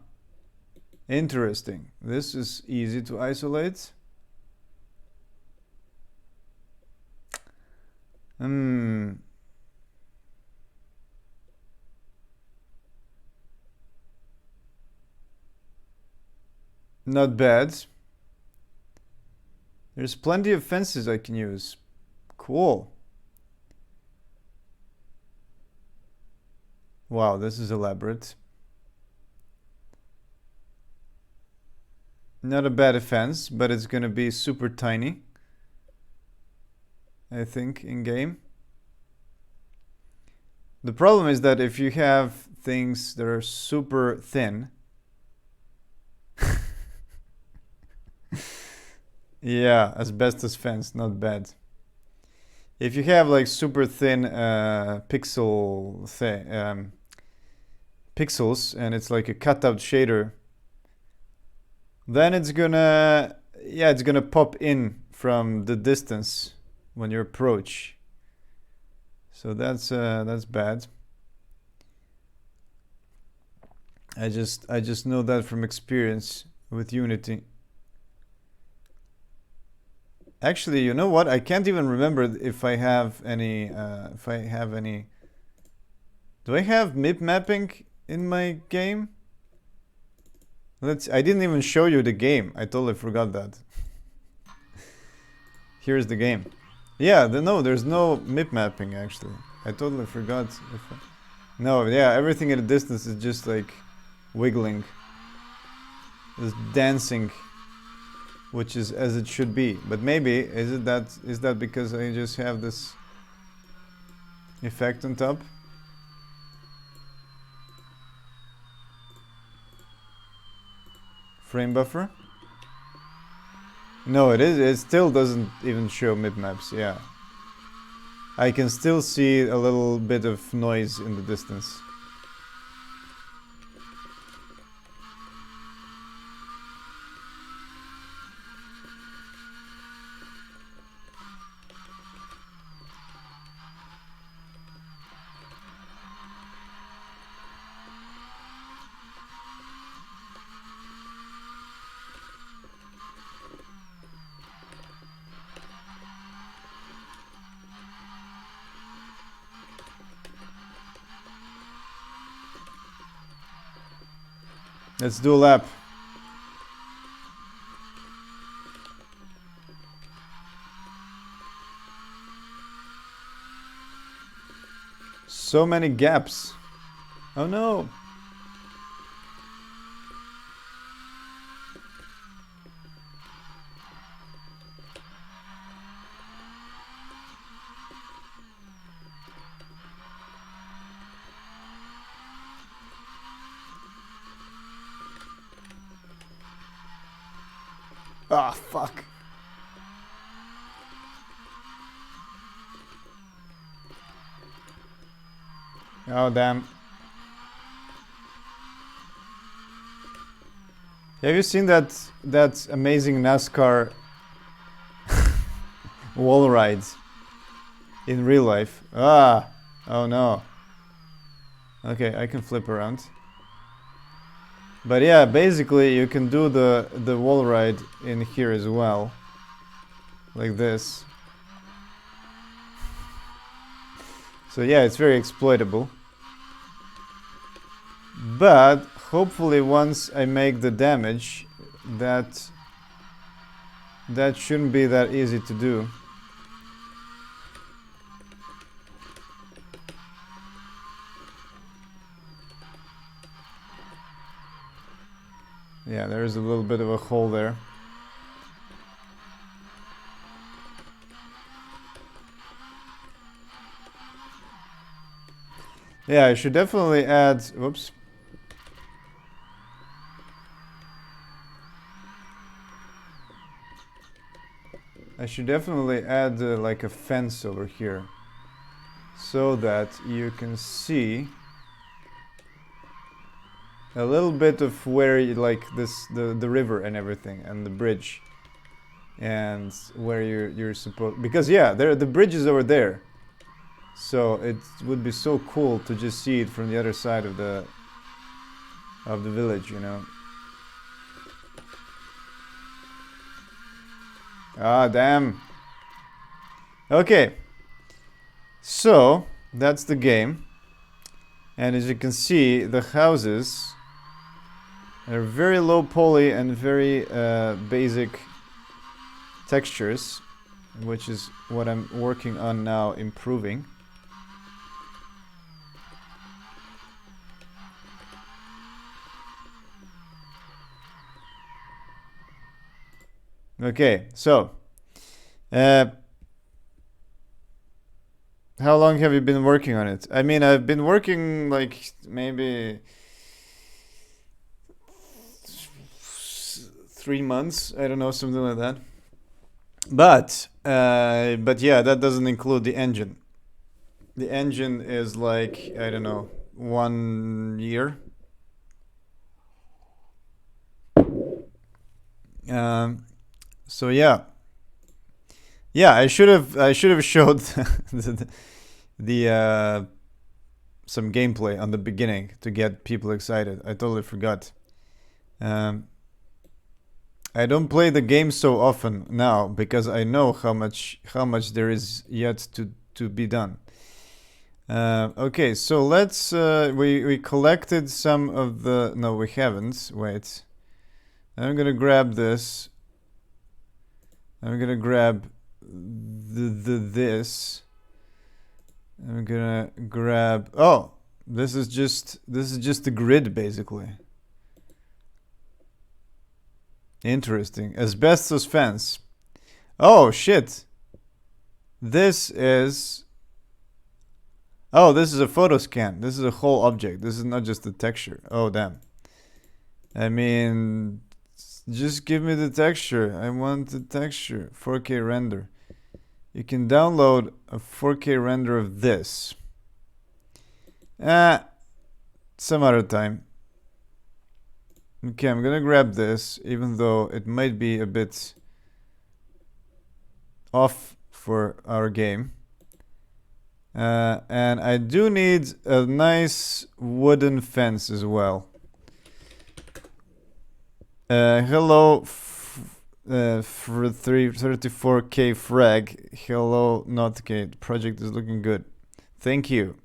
Interesting. This is easy to isolate. Not bad. There's plenty of fences I can use. Cool. Wow, this is elaborate. Not a bad fence, but it's gonna be super tiny, I think, in game. The problem is that if you have things that are super thin, yeah, asbestos fence, not bad. If you have like super thin pixels and it's like a cutout shader, then it's gonna pop in from the distance when you approach. So that's bad. I just know that from experience with Unity. Actually, you know what? I can't even remember if I have any. Do I have MIP mapping in my game? I didn't even show you the game. I totally forgot that. Here's the game. Yeah, no, there's no mip mapping actually. I totally forgot. No, yeah, everything in the distance is just like wiggling, is dancing, which is as it should be. But maybe is that because I just have this effect on top? Frame buffer? No, it is. It still doesn't even show mip maps. Yeah, I can still see a little bit of noise in the distance. Let's do a lap. So many gaps. Oh no. Ah, fuck. Oh, damn. Have you seen that amazing NASCAR wall rides in real life? Ah, oh no. Okay, I can flip around. But yeah, basically you can do the wall ride in here as well. Like this. So yeah, it's very exploitable. But hopefully once I make the damage, that shouldn't be that easy to do. Yeah, there's a little bit of a hole there. Yeah, I should definitely add... Whoops. I should definitely add like a fence over here, so that you can see a little bit of where you, like this the river and everything and the bridge, and where you're supposed, because yeah, the bridge is over there, so it would be so cool to just see it from the other side of the village, you know. Ah, damn. Okay, so that's the game, and as you can see, the houses are very low poly and very basic textures, which is what I'm working on now, improving. Okay, so how long have you been working on it? I mean, I've been working like maybe 3 months. I don't know, something like that. But yeah, that doesn't include the engine. The engine is like, I don't know, 1 year. So yeah, I should have showed the some gameplay on the beginning to get people excited. I totally forgot. I don't play the game so often now because I know how much there is yet to be done. Okay, so let's we collected some of the, no, we haven't. Wait, I'm gonna grab this. I'm gonna grab this. I'm gonna grab. Oh, this is just the grid basically. Interesting. Asbestos fence. Oh shit. This is. Oh, this is a photo scan. This is a whole object. This is not just a texture. Oh damn. I mean, just give me the texture. I want the texture. 4K render. You can download a 4K render of this. Some other time. Okay, I'm gonna grab this, even though it might be a bit off for our game. And I do need a nice wooden fence as well. Hello, for 34K frag. Hello, Notkate. Project is looking good. Thank you.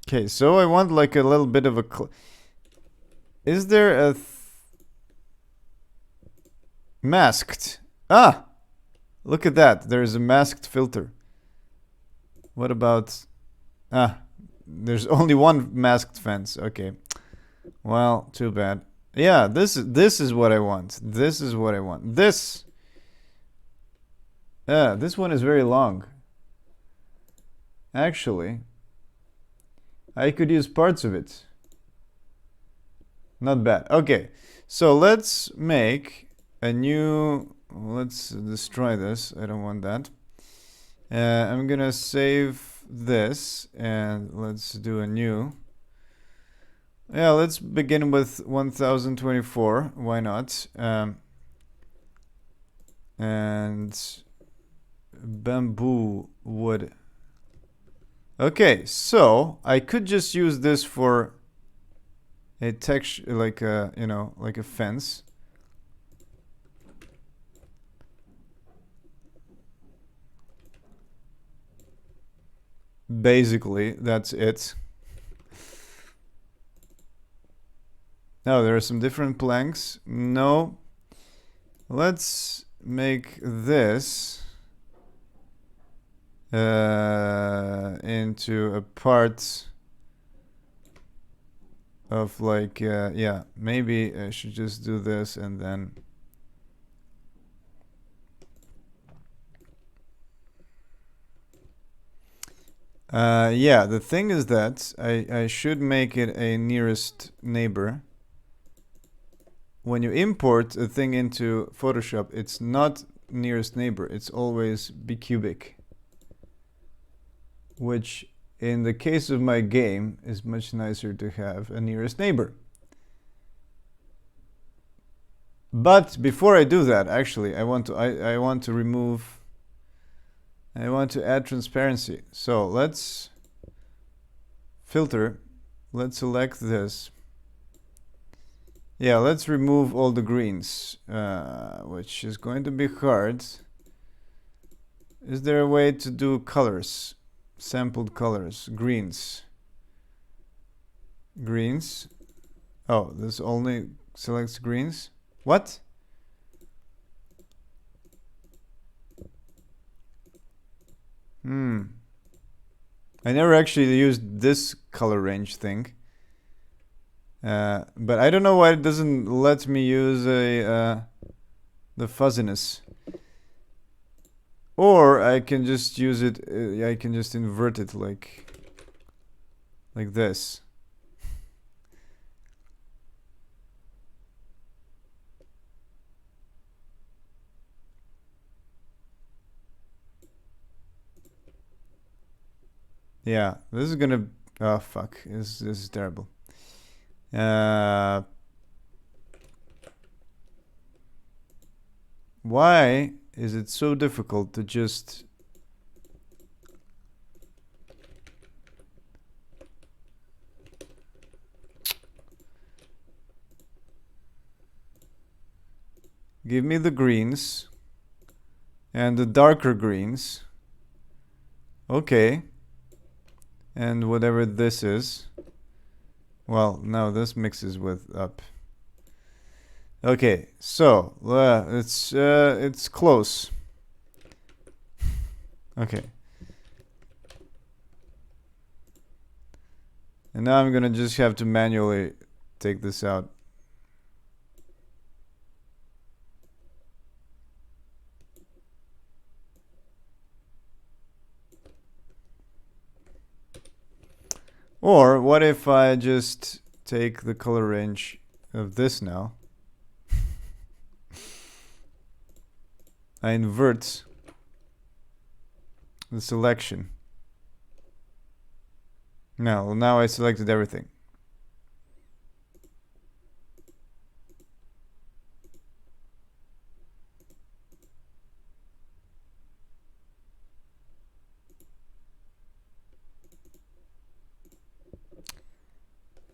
Okay, so I want like a little bit of a. Is there a masked? Ah, look at that. There is a masked filter. What about? There's only one masked fence. Okay. Well, too bad. Yeah, this is what I want. This is what I want. This. This one is very long. Actually, I could use parts of it. Not bad. Okay, so let's make a new. Let's destroy this. I don't want that. I'm gonna save this and let's do a new. Yeah, let's begin with 1024. Why not? And bamboo wood. Okay, so I could just use this for a texture, like a, like a fence. Basically, that's it. Now there are some different planks. No. Let's make this into a part of like, yeah, maybe I should just do this and then. Yeah, the thing is that I should make it a nearest neighbor. When you import a thing into Photoshop, it's not nearest neighbor, it's always bcubic. Which, in the case of my game, is much nicer to have a nearest neighbor. But before I do that, actually, I want to add transparency. So let's filter. Let's select this. Yeah, let's remove all the greens, which is going to be hard. Is there a way to do colors? Sampled colors. Greens. Greens. Oh, this only selects greens? What? I never actually used this color range thing. But I don't know why it doesn't let me use the fuzziness. Or I can just use it, I can just invert it like this. Yeah, this is gonna, oh fuck, this is terrible. Why is it so difficult to just give me the greens and the darker greens? Okay. And whatever this is. Well, no, this mixes with up. Okay, so it's close. Okay. And now I'm gonna just have to manually take this out. Or what if I just take the color range of this now? I invert the selection. Now I selected everything.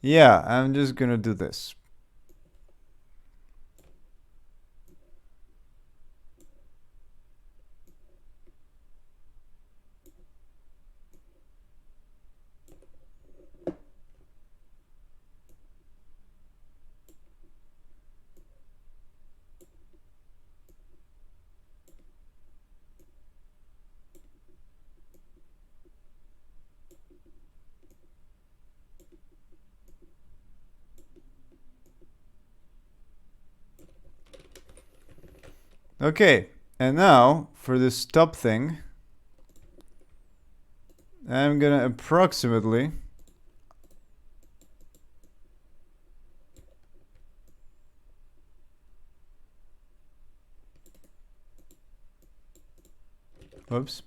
Yeah, I'm just gonna do this. Okay, and now for this top thing, I'm gonna approximately whoops.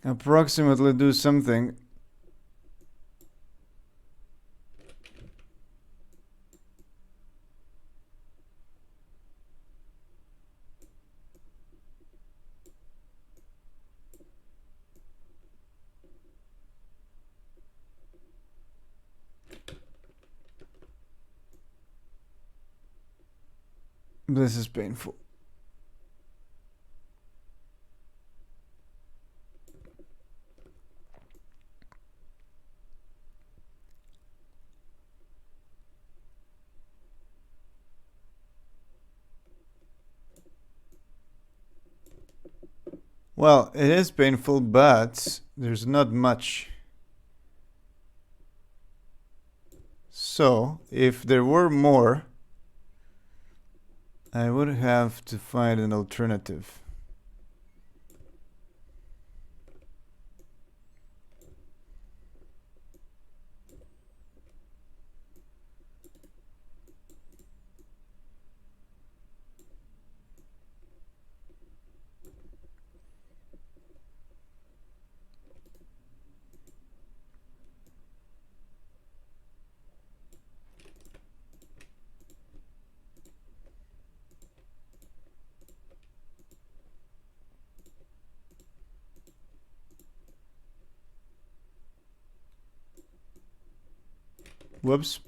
Approximately do something. This is painful. Well, it is painful, but there's not much. So, if there were more, I would have to find an alternative. Whoops.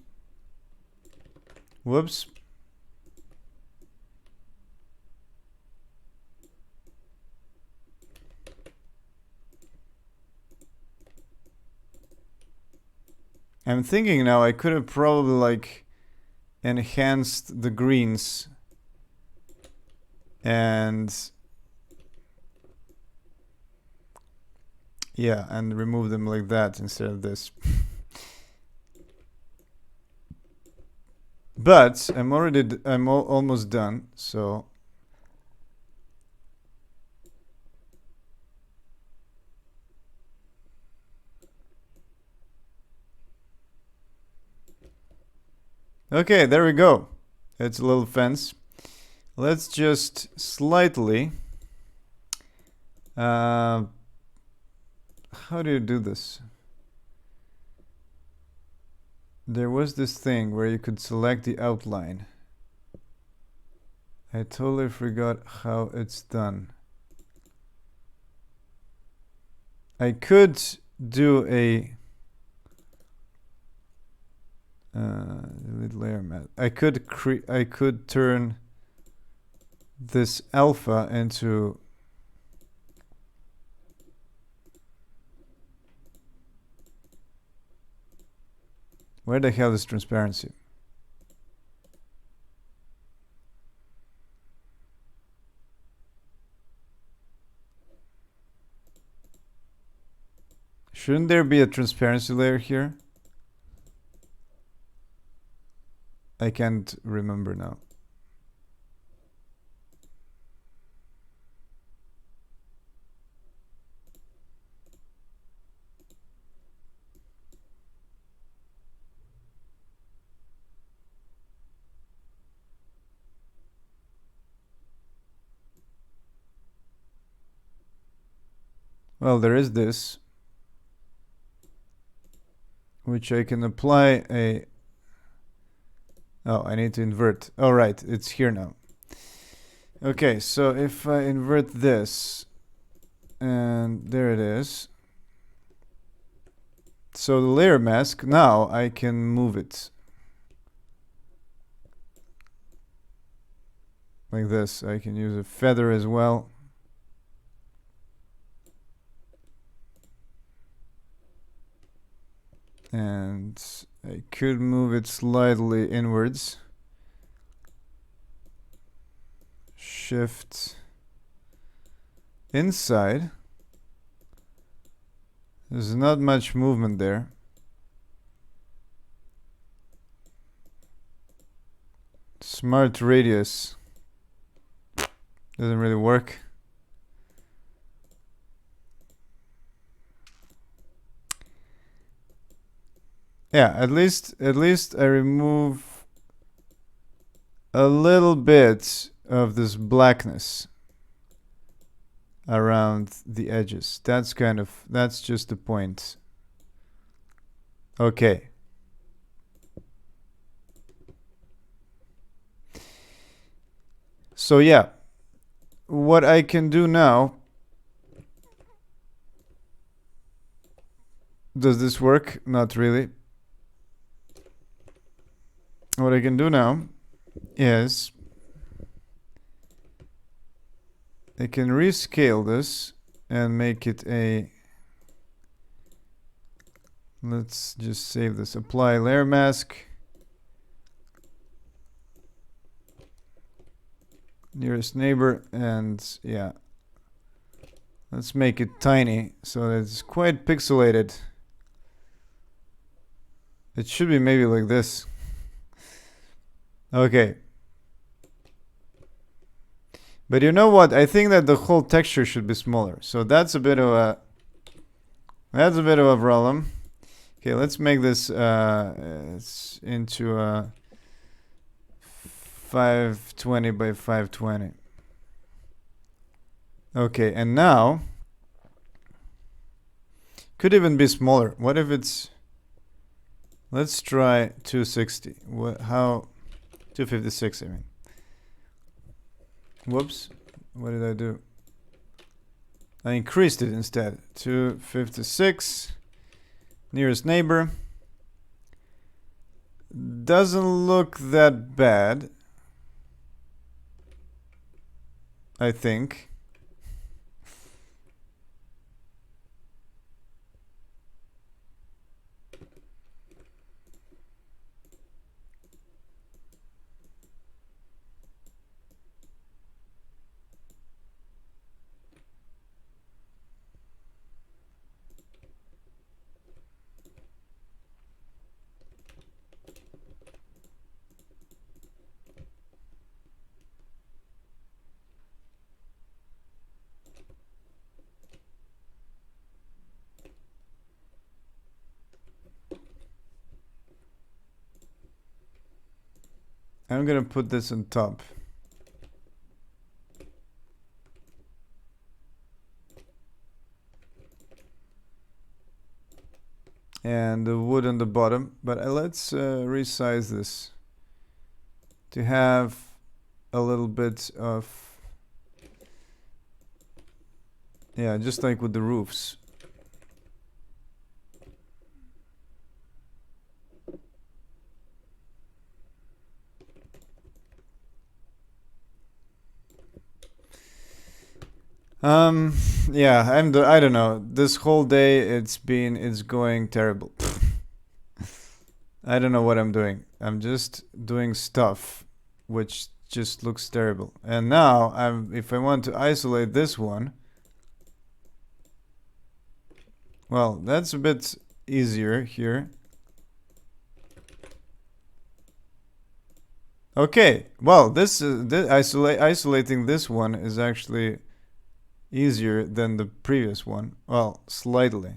Whoops. I'm thinking now I could have probably like enhanced the greens and yeah, and remove them like that instead of this. But I'm almost done, so okay, there we go. It's a little fence. Let's just slightly how do you do this? There was this thing where you could select the outline. I totally forgot how it's done. I could do a delete layer mask. I could turn this alpha into where the hell is transparency? Shouldn't there be a transparency layer here? I can't remember now. Well, there is this, which I can apply a... Oh, I need to invert. Oh, right, it's here now. Okay, so if I invert this, and there it is. So the layer mask, now I can move it. Like this. I can use a feather as well. And I could move it slightly inwards. Shift inside. There's not much movement there. Smart radius doesn't really work. Yeah, at least I remove a little bit of this blackness around the edges. That's just the point. Okay. So yeah, what I can do now, does this work? Not really. What I can do now is I can rescale this and make it a, let's just save this, apply layer mask, nearest neighbor, and yeah, let's make it tiny so that it's quite pixelated. It should be maybe like this. Okay. But you know what? I think that the whole texture should be smaller. So that's a bit of a problem. Okay, let's make this into a 520 by 520. Okay, and now could even be smaller. What if it's, let's try 260. How 256, I mean. Whoops, what did I do? I increased it instead. 256, nearest neighbor. Doesn't look that bad, I think. I'm gonna put this on top. And the wood on the bottom, but let's resize this to have a little bit of, yeah, just like with the roofs. Yeah, I don't know. This whole day it's going terrible. I don't know what I'm doing. I'm just doing stuff which just looks terrible. And now if I want to isolate this one, well, that's a bit easier here. Okay, well, isolating this one is actually easier than the previous one. Well, slightly.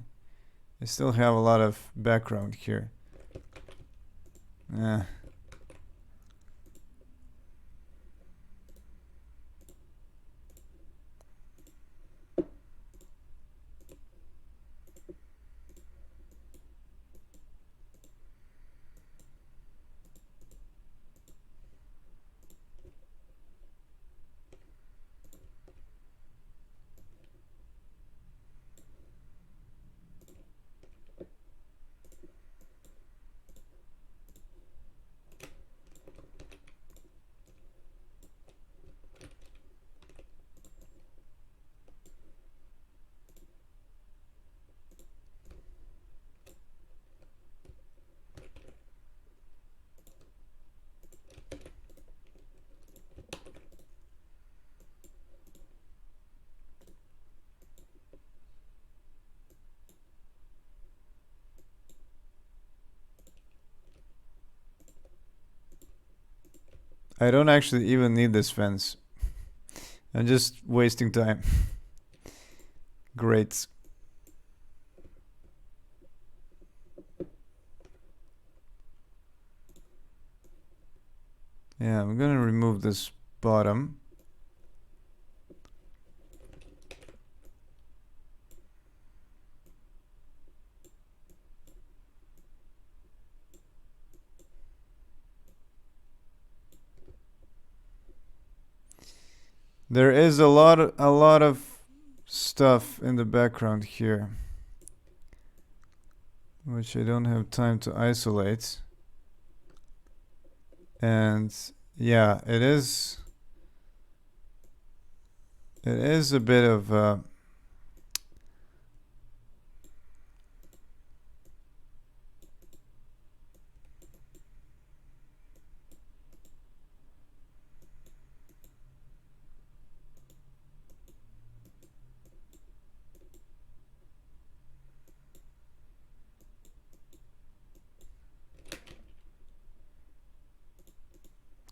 I still have a lot of background here. Eh. I don't actually even need this fence. I'm just wasting time. Great. Yeah, I'm gonna remove this bottom. There is a lot of stuff in the background here, which I don't have time to isolate. And yeah, it is a bit of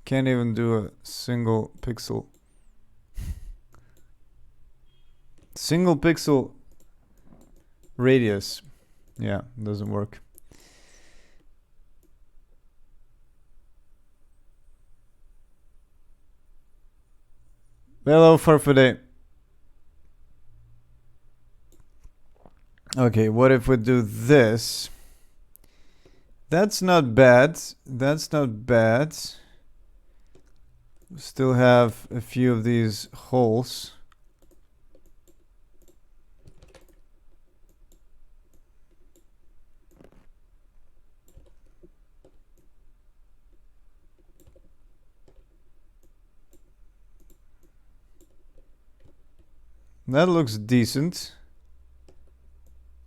can't even do a single pixel. Single pixel radius. Yeah, doesn't work. Hello, Farfaday. Okay, what if we do this? That's not bad. That's not bad. Still have a few of these holes. That looks decent.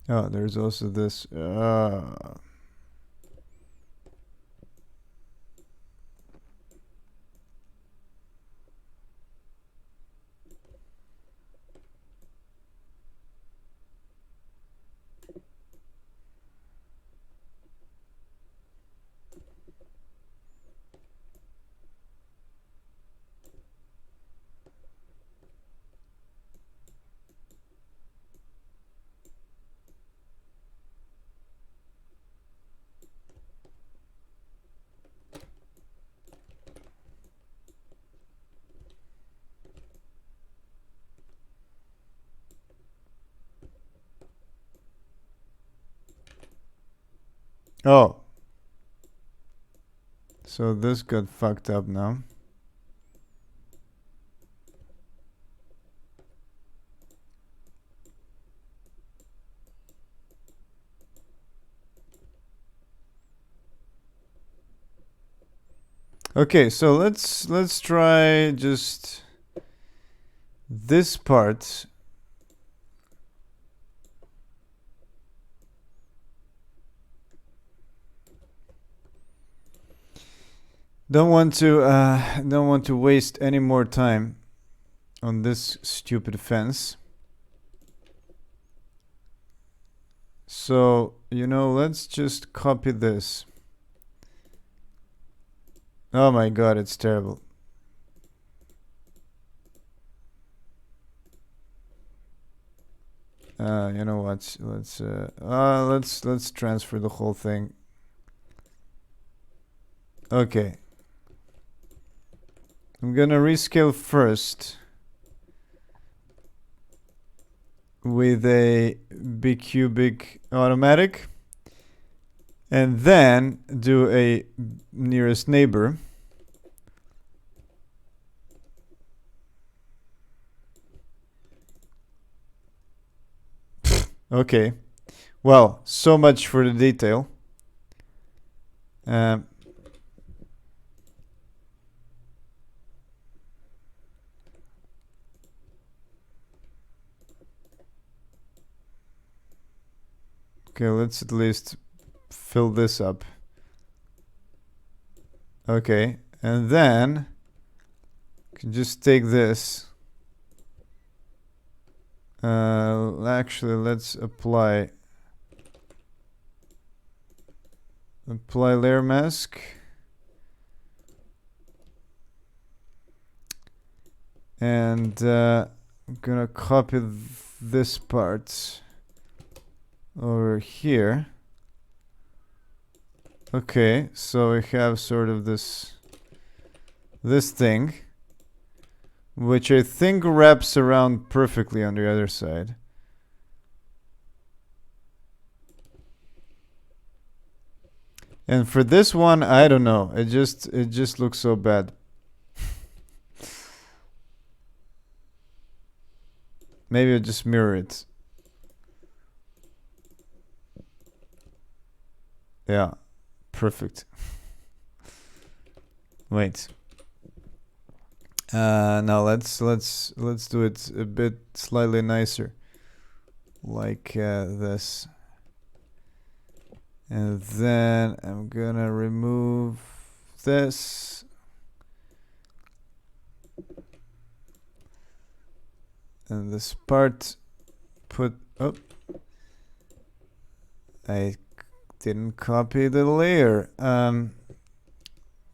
Oh, there's also this. Oh. So this got fucked up now. Okay, so let's try just this part Don't want to waste any more time on this stupid fence. So, you know, let's just copy this. Oh my god, it's terrible. You know what? Let's transfer the whole thing. Okay. I'm gonna rescale first with a bicubic automatic, and then do a nearest neighbor. Okay. Well, so much for the detail. Okay, let's at least fill this up. Okay, and then you can just take this. Actually, let's apply layer mask. And I'm gonna copy this part over here. Okay, so we have sort of this thing, which I think wraps around perfectly on the other side. And for this one, I don't know. It just looks so bad. Maybe I'll just mirror it. Yeah, perfect. Wait. Now let's do it a bit slightly nicer, like this. And then I'm gonna remove this. And this part I didn't copy the layer. Kind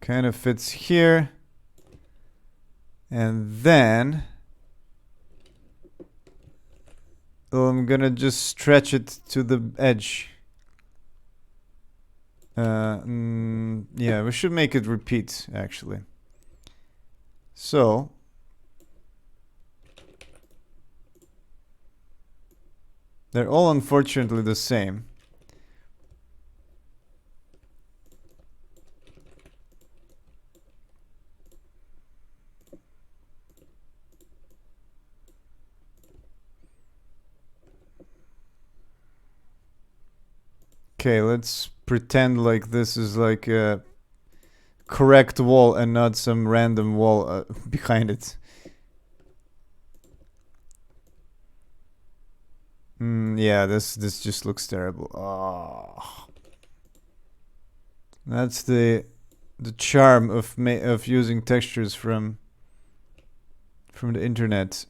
of fits here. And then I'm gonna just stretch it to the edge. Yeah, we should make it repeat, actually. So they're all unfortunately the same. Okay, let's pretend like this is like a correct wall and not some random wall behind it. Yeah, this just looks terrible. Oh. That's the charm of using textures from the internet.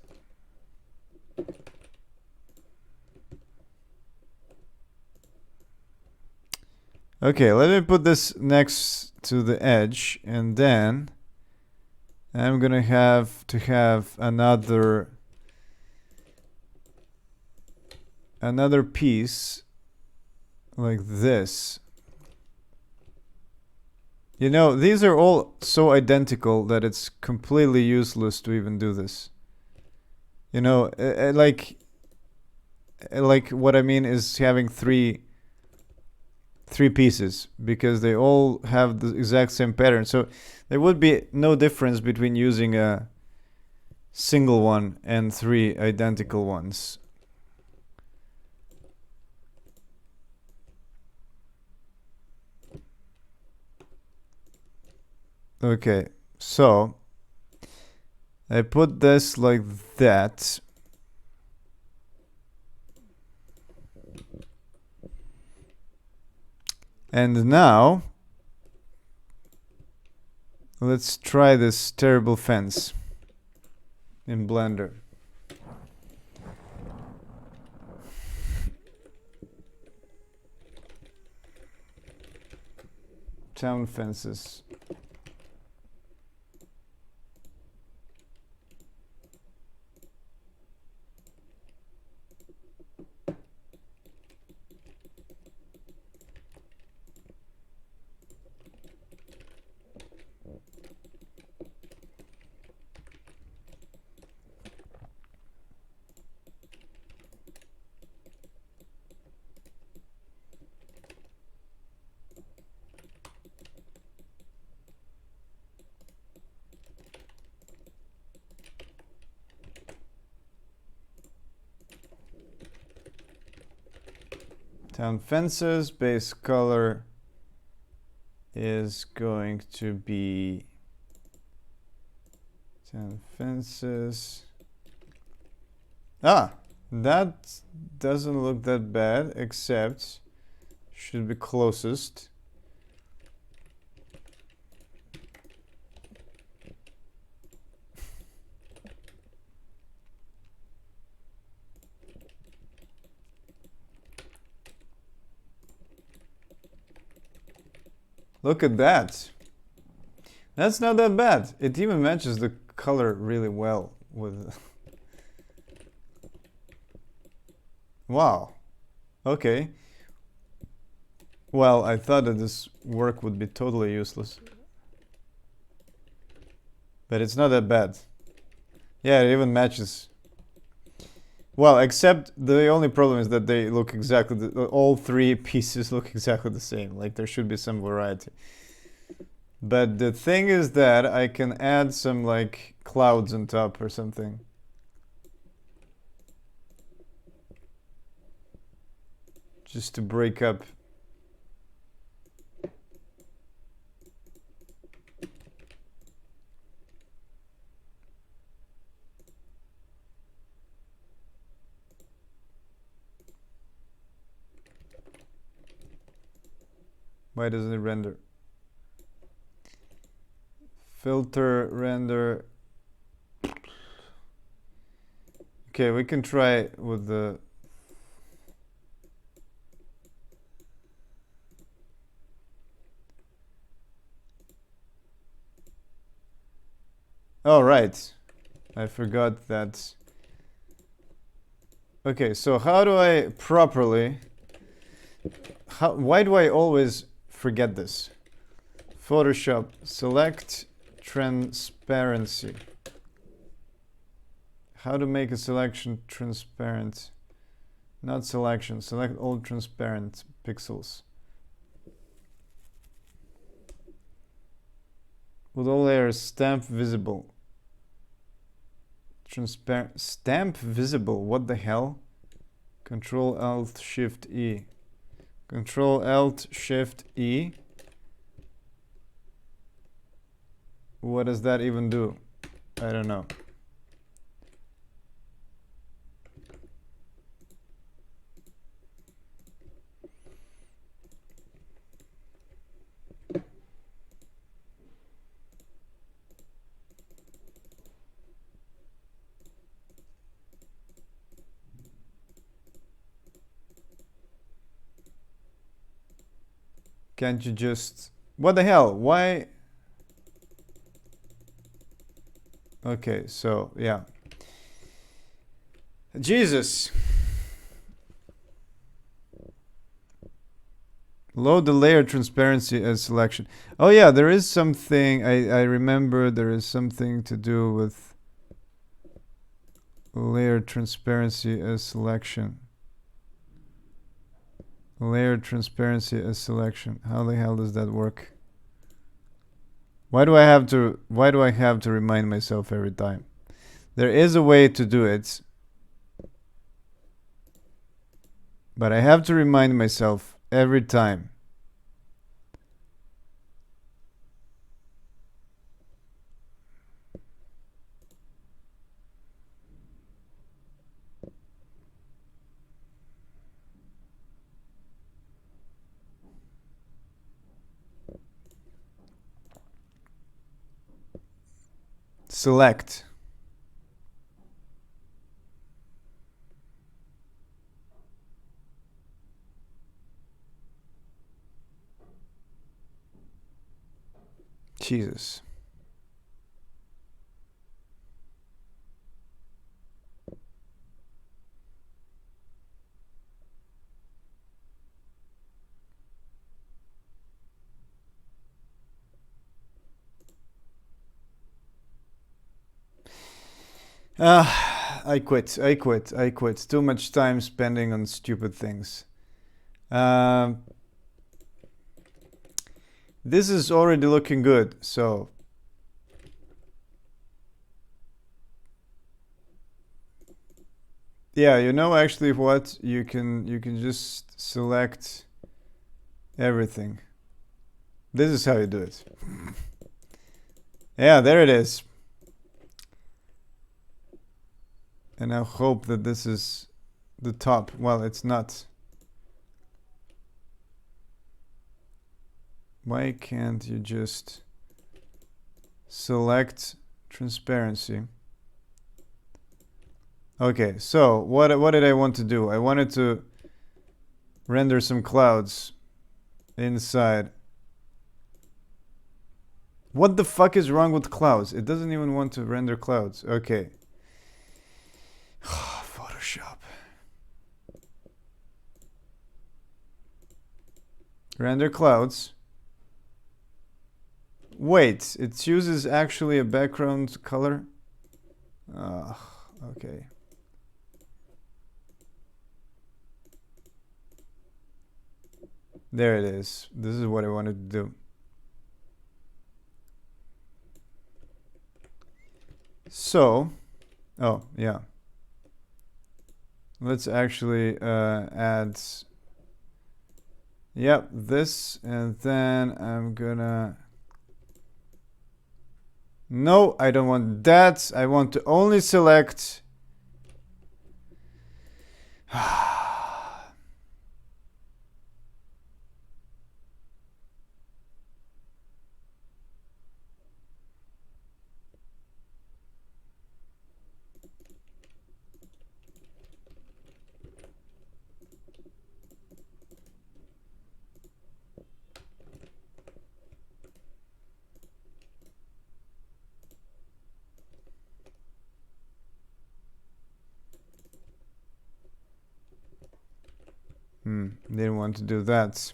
Okay, let me put this next to the edge, and then I'm gonna have to have another piece like this. You know, these are all so identical that it's completely useless to even do this. You know, like what I mean is having three pieces, because they all have the exact same pattern. So there would be no difference between using a single one and three identical ones. Okay, so I put this like that. And now Let's try this terrible fence in Blender. Town fences. Town fences, base color is going to be town fences. Ah, that doesn't look that bad, except should be closest. Look at that. That's not that bad. It even matches the color really well with... Wow. Okay. Well, I thought that this work would be totally useless. But it's not that bad. Yeah, it even matches. Well, except the only problem is that they look exactly... all three pieces look exactly the same. Like, there should be some variety. But the thing is that I can add some, like, clouds on top or something. Just to break up. Why doesn't it render? Filter, render. Okay, we can try with the... Oh, right. I forgot that. Okay, so how do I properly... why do I always forget this? Photoshop, select transparency. How to make a selection transparent? Not selection, select all transparent pixels. With all layers, stamp visible. Transparent, stamp visible, what the hell? Control Alt Shift E. Control Alt Shift E. What does that even do? I don't know. Can't you just... What the hell? Why? Okay, so, yeah. Jesus. Load the layer transparency as selection. Oh yeah, there is something, I remember there is something to do with layer transparency as selection. Layer transparency as selection. How the hell does that work? Why do I have to remind myself every time? There is a way to do it. But I have to remind myself every time. select. Jesus. I quit. I quit. I quit. Too much time spending on stupid things. This is already looking good, so yeah, you know actually what? You can just select everything. This is how you do it. Yeah, there it is. And I hope that this is the top. Well, it's not. Why can't you just select transparency? Okay, so what did I want to do? I wanted to render some clouds inside. What the fuck is wrong with clouds? It doesn't even want to render clouds. Okay. Photoshop. Render clouds. Wait, it chooses actually a background color? Okay. There it is. This is what I wanted to do. So, oh, yeah. Let's actually add, yep, this, and then I'm gonna, no, I don't want that. I want to only select didn't want to do that.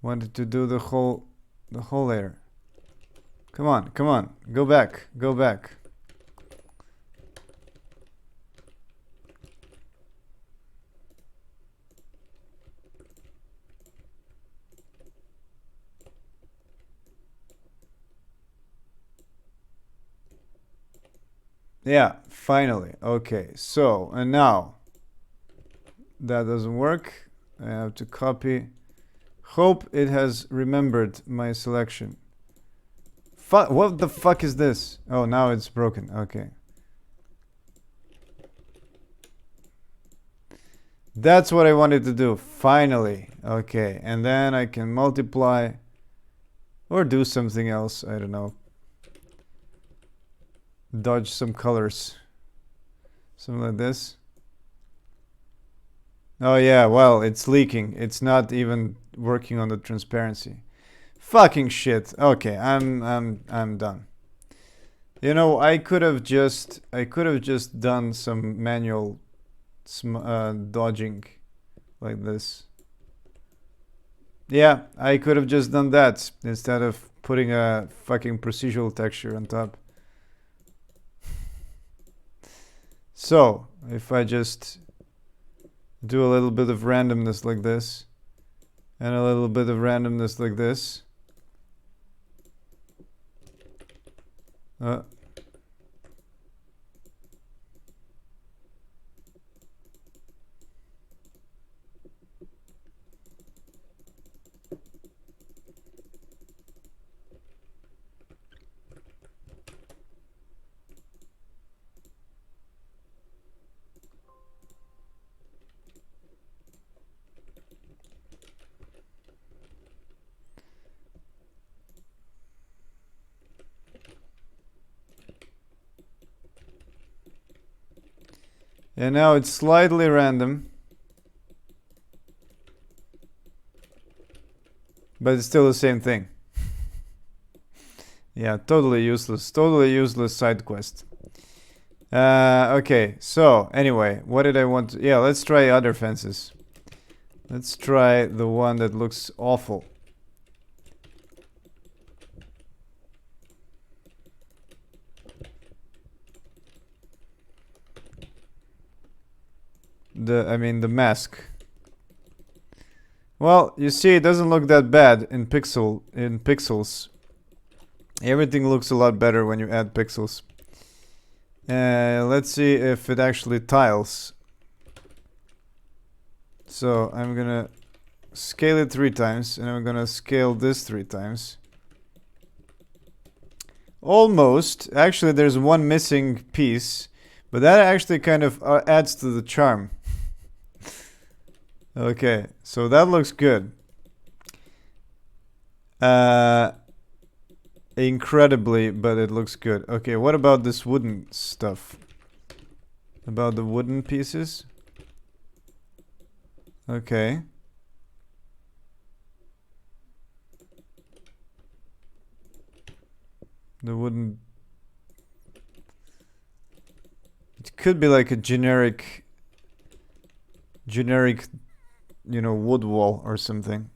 Wanted to do the whole layer. Come on, come on. Go back. Go back. Yeah, finally. Okay, so, and now that doesn't work. I have to copy. Hope it has remembered my selection. What the fuck is this? Oh, now it's broken. Okay. That's what I wanted to do. Finally. Okay, and then I can multiply or do something else. I don't know. Dodge some colors. Something like this. Oh yeah, well, it's leaking. It's not even working on the transparency. Fucking shit. Okay, I'm done. You know, I could have just done some manual dodging like this. Yeah, I could have just done that instead of putting a fucking procedural texture on top. So, if I just do a little bit of randomness like this, and a little bit of randomness like this. And now it's slightly random. But it's still the same thing. Yeah, totally useless. Totally useless side quest. Okay, so anyway, what did I want to... Yeah, let's try other fences. Let's try the one that looks awful. The mask. Well, you see, it doesn't look that bad in pixels. Everything looks a lot better when you add pixels. Let's see if it actually tiles. So I'm gonna scale it 3 times, and I'm gonna scale this 3 times. Almost. Actually, there's one missing piece, but that actually kind of adds to the charm. Okay, so that looks good. Incredibly, but it looks good. Okay, what about this wooden stuff? About the wooden pieces? Okay. The wooden... It could be like a generic, you know, wood wall or something.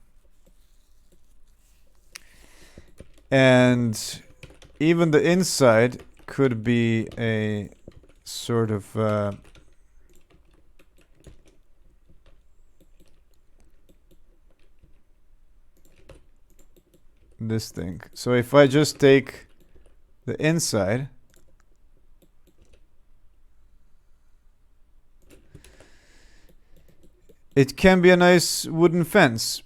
And even the inside could be a sort of this thing. So if I just take the inside, it can be a nice wooden fence.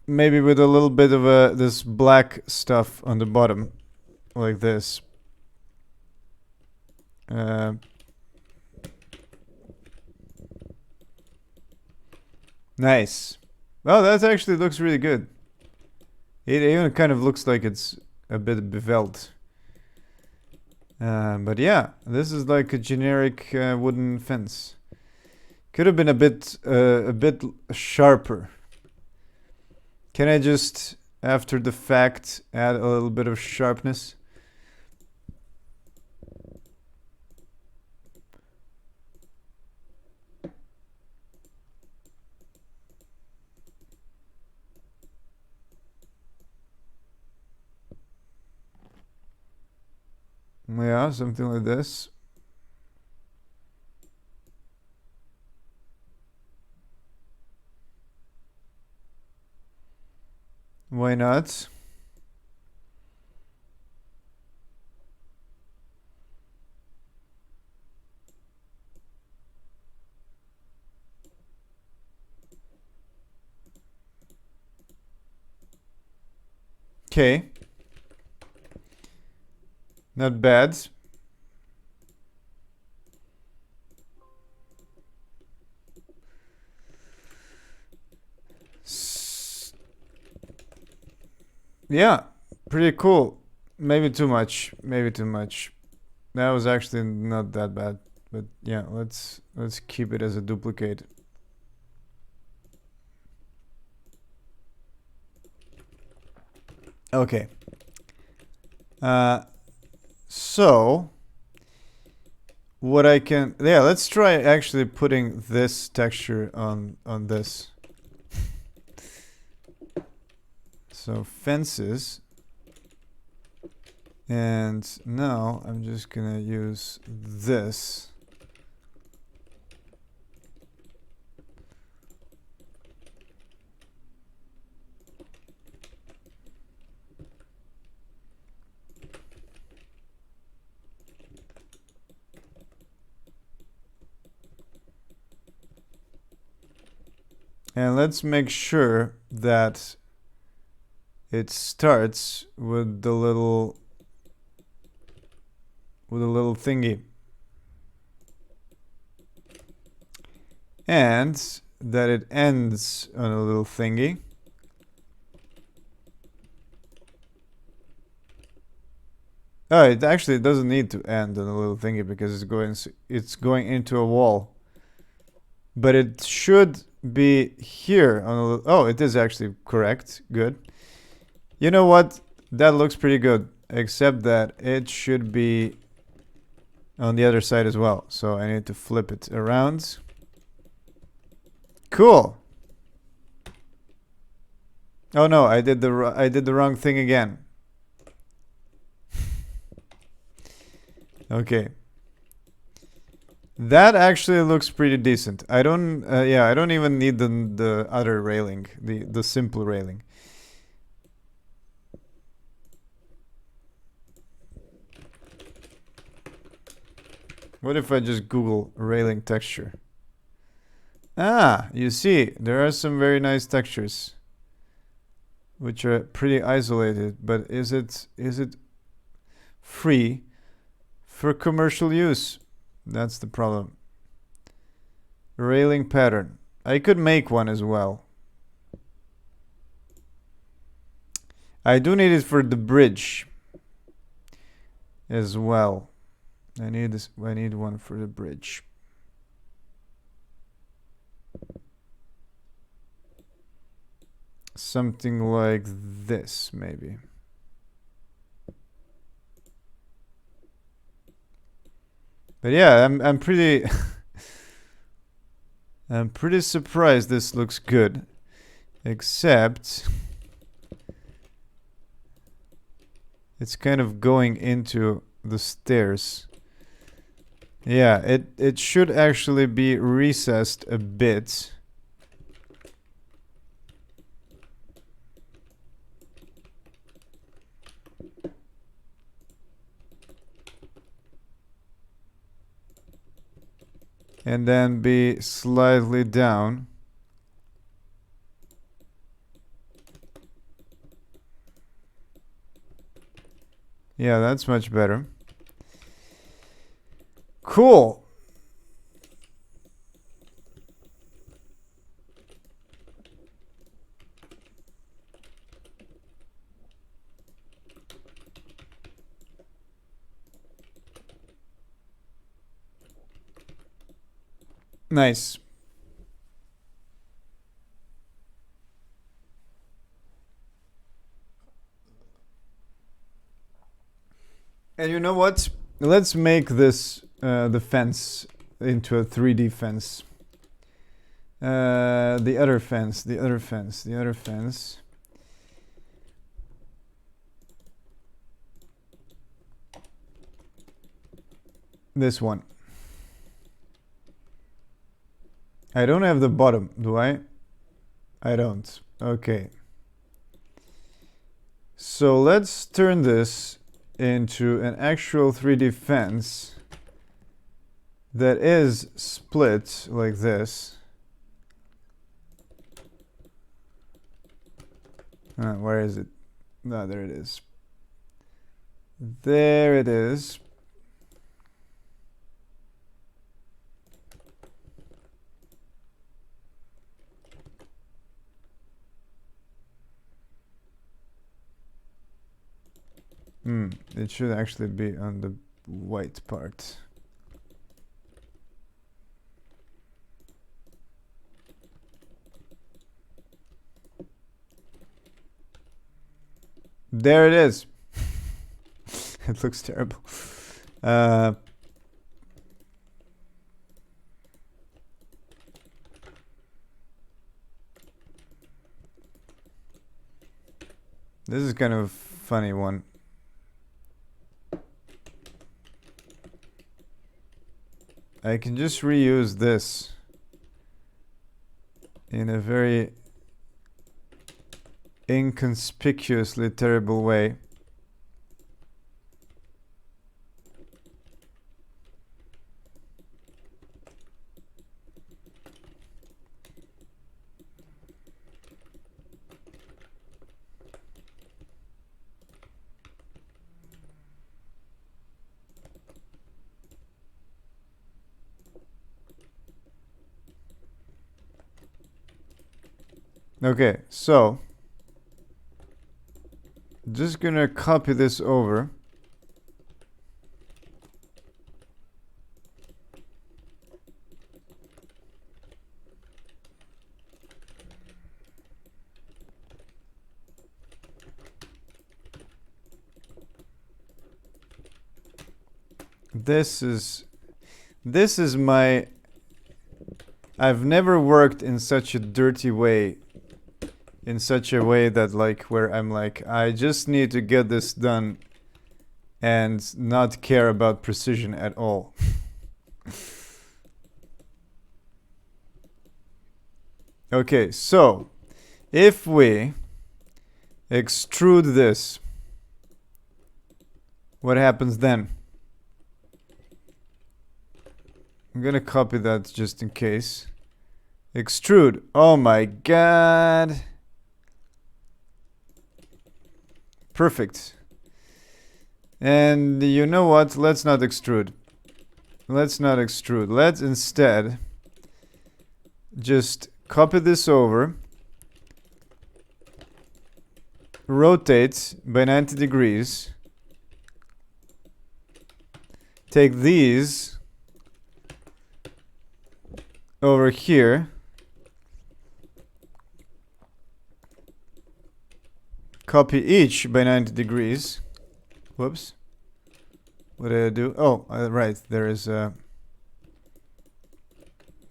Maybe with a little bit of this black stuff on the bottom, like this. Nice. Well, that actually looks really good. It even kind of looks like it's a bit beveled. But yeah, this is like a generic wooden fence. Could have been a bit sharper. Can I just, after the fact, add a little bit of sharpness? Yeah, something like this. Why not? Okay. Not bad. Yeah, pretty cool. Maybe too much. Maybe too much. That was actually not that bad. But yeah, let's keep it as a duplicate. Okay. So what I can, yeah, let's try actually putting this texture on this. So fences. And now I'm just gonna use this. And let's make sure that it starts with the little thingy. And that it ends on a little thingy. Oh, it actually doesn't need to end on a little thingy because it's going into a wall. But it should be here on a little, oh, it is actually correct. Good. You know what? That looks pretty good, except that it should be on the other side as well. So I need to flip it around. Cool. Oh no, I did the wrong thing again. Okay. That actually looks pretty decent. I don't yeah, I don't even need the other railing, the simple railing. What if I just Google railing texture? Ah, you see, there are some very nice textures which are pretty isolated, but is it free for commercial use? That's the problem. Railing pattern. I could make one as well. I do need it for the bridge as well. I need one for the bridge. Something like this, maybe. But yeah, I'm pretty I'm pretty surprised this looks good. Except it's kind of going into the stairs. Yeah, it should actually be recessed a bit. And then be slightly down. Yeah, that's much better. Cool. Nice. And you know what? Let's make this the fence into a 3D fence. The other fence. This one. I don't have the bottom, do I? I don't. Okay. So let's turn this into an actual 3D fence that is split like this. Where is it? No, there it is. There it is. It should actually be on the white part. There it is. It looks terrible. This is kind of a funny one. I can just reuse this in a very inconspicuously terrible way. Okay, so just gonna copy this over. This is my... I've never worked in such a dirty way. In such a way that, like, where I'm like, I just need to get this done and not care about precision at all. Okay, so if we extrude this, what happens then? I'm gonna copy that just in case. Extrude. Oh my god. Perfect. And you know what? Let's not extrude. Let's not extrude. Let's instead just copy this over. Rotate by 90 degrees. Take these over here. Copy each by 90 degrees. Whoops. What did I do? Oh, right. There is a...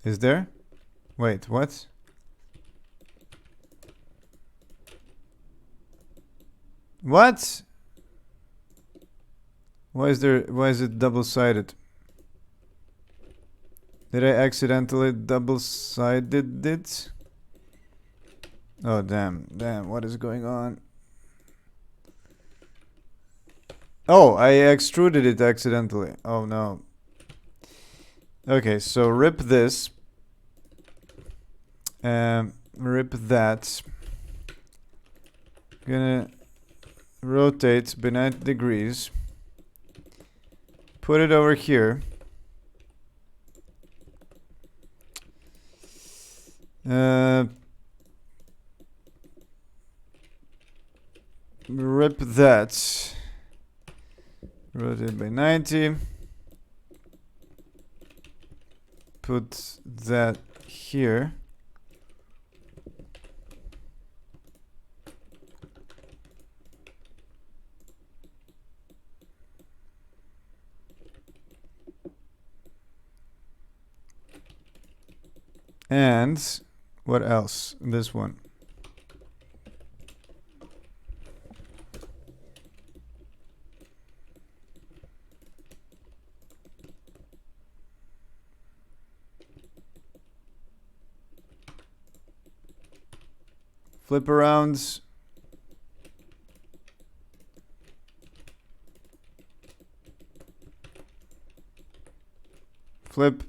Is there? Wait, what? What? Why is it double-sided? Did I accidentally double-sided it? Oh, damn, what is going on? Oh, I extruded it accidentally. Oh, no. Okay, so rip this. Rip that. Gonna rotate by 90 degrees. Put it over here. Rip that. Rotate by 90. Put that here. And what else? This one. Flip around. Flip.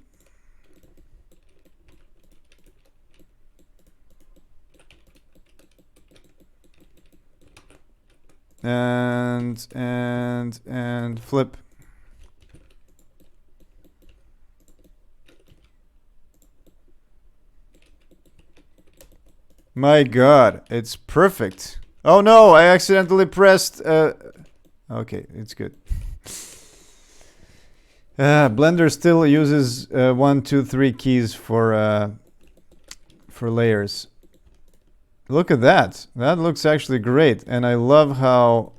And flip. My god, it's perfect. Oh no, I accidentally pressed okay, it's good. Blender still uses 1, 2, 3 keys for layers. Look at that. That looks actually great. And I love how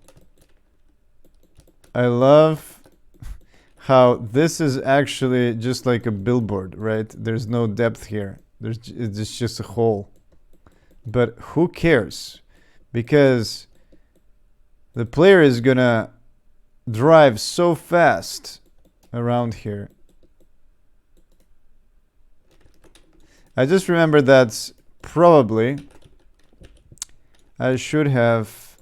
this is actually just like a billboard, right? There's no depth here. It's just a hole. But who cares? Because the player is gonna drive so fast around here. I just remember that probably I should have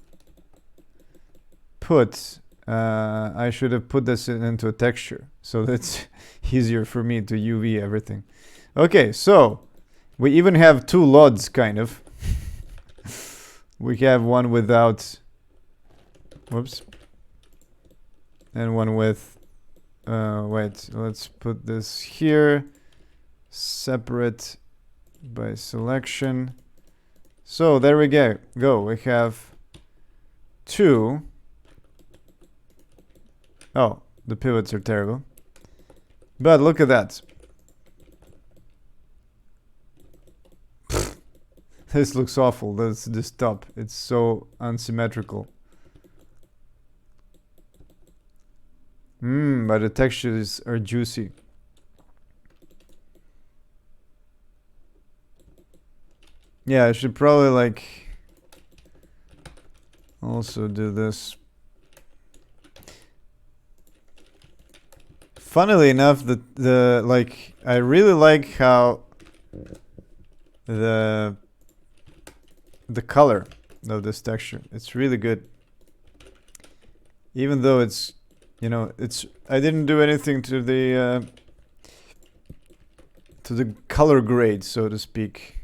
put this into a texture so that's easier for me to UV everything. Okay, so we even have 2 LODs kind of. We have one without, whoops, and one with, wait, let's put this here, separate by selection. So there we go. We have 2. Oh, the pivots are terrible. But look at that. This looks awful. This top. It's so unsymmetrical. But the textures are juicy. Yeah, I should probably like also do this. Funnily enough, the like I really like how the color of this texture. It's really good. Even though it's, you know, it's I didn't do anything to the color grade, so to speak.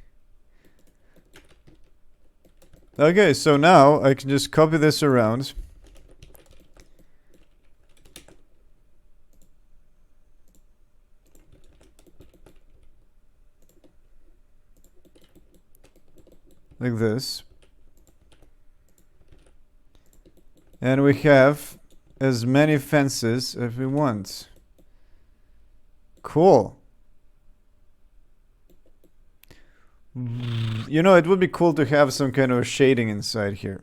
Okay, so now I can just copy this around. Like this. And we have as many fences as we want. Cool. You know, it would be cool to have some kind of shading inside here.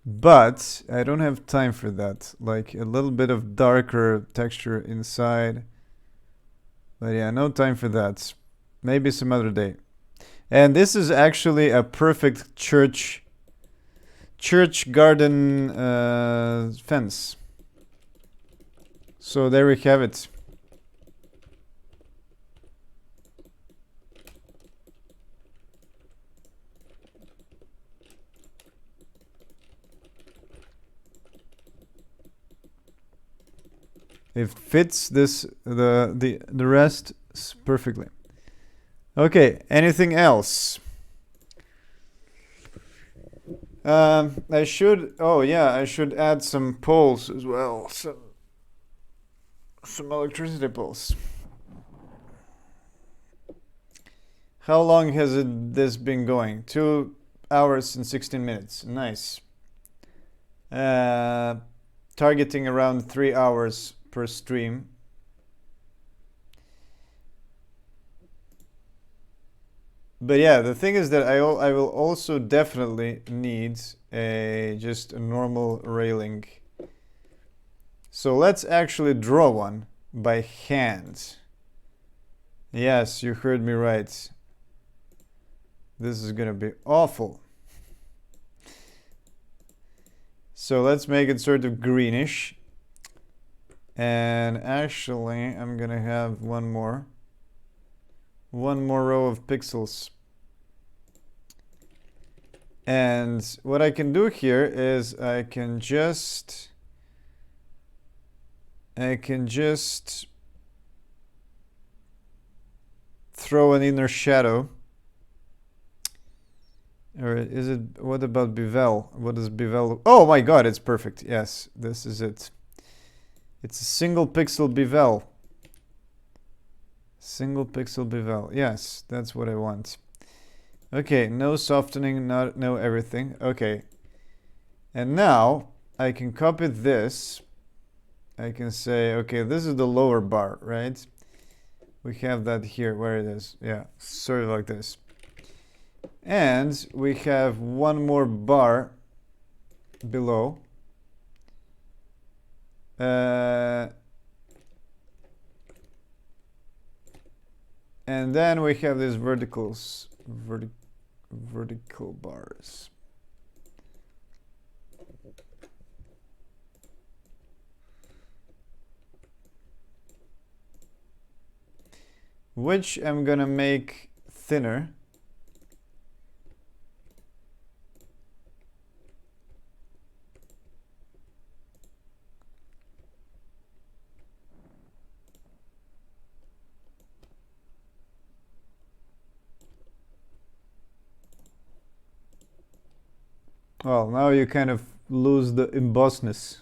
But I don't have time for that. Like a little bit of darker texture inside. But yeah, no time for that. Maybe some other day. And this is actually a perfect church garden fence. So there we have it. It fits this the rest perfectly. Okay, anything else? I should I should add some poles as well. Some electricity poles. How long has this been going? 2 hours and 16 minutes. Nice. Targeting around 3 hours per stream. But yeah, the thing is that I will also definitely need just a normal railing. So let's actually draw one by hand. Yes, you heard me right. This is gonna be awful. So let's make it sort of greenish. And actually, I'm gonna have one more row of pixels. And what I can do here is I can just throw an inner shadow. Or is it, what about bevel? What is bevel? Oh my god, it's perfect. Yes, this is it. It's a single pixel bevel. Single pixel bevel. Yes, that's what I want. Okay, no softening, no everything. Okay. And now I can copy this. I can say, okay, this is the lower bar, right? We have that here, where it is. Yeah, sort of like this. And we have one more bar below. And then we have these vertical bars. Which I'm gonna make thinner. Well, now you kind of lose the embossness.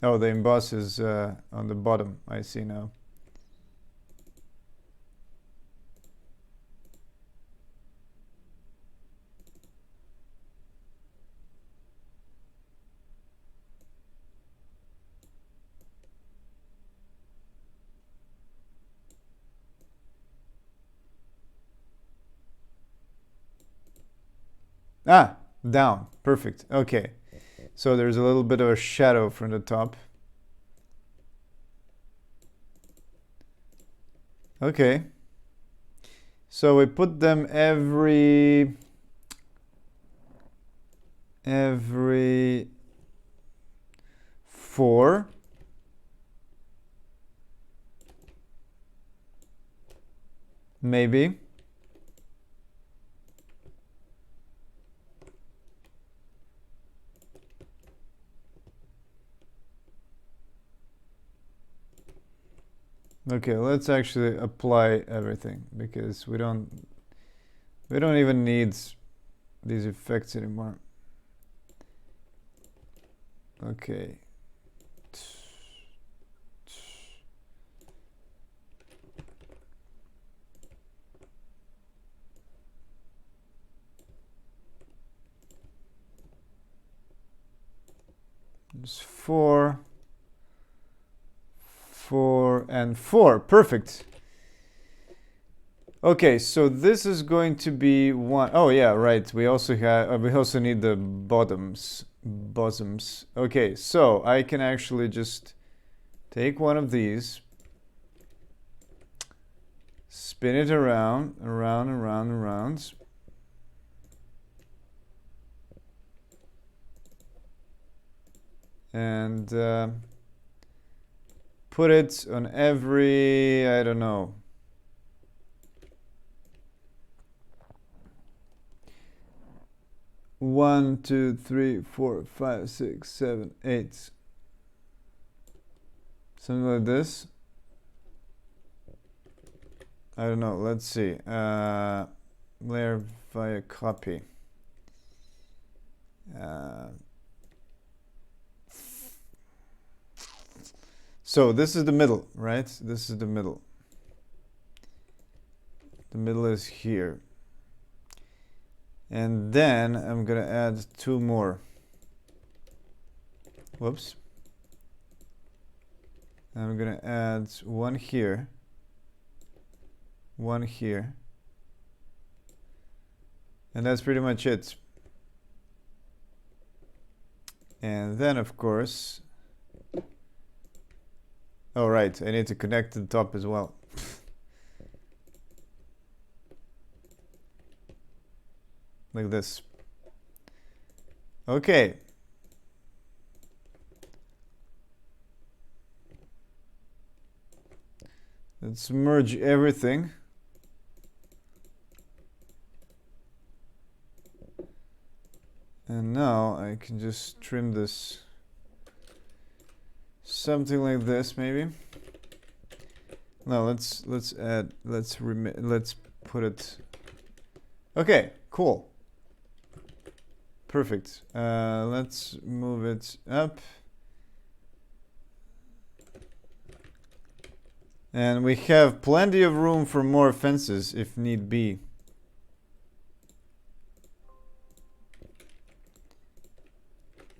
Oh, the emboss is on the bottom. I see now. Ah, down. Perfect. Okay. So there's a little bit of a shadow from the top. Okay. So we put them every 4. Maybe. Okay, let's actually apply everything because we don't even need these effects anymore. Okay. Just 4, 4, and 4. Perfect. Okay, so this is going to be 1. Oh yeah, right. We also need the bottoms. Okay, so I can actually just take one of these, spin it around, around. And put it on every, I don't know, 1, 2, 3, 4, 5, 6, 7, 8. Something like this. I don't know. Let's see. Layer via copy. So this is the middle, right? This is the middle. The middle is here. And then I'm gonna add 2 more. Whoops. I'm gonna add 1 here, 1 here. And that's pretty much it. And then of course, oh right, I need to connect to the top as well. Like this. Okay. Let's merge everything. And now I can just trim this something like this maybe. No, let's put it. Okay, cool. Perfect. Let's move it up. And we have plenty of room for more fences if need be.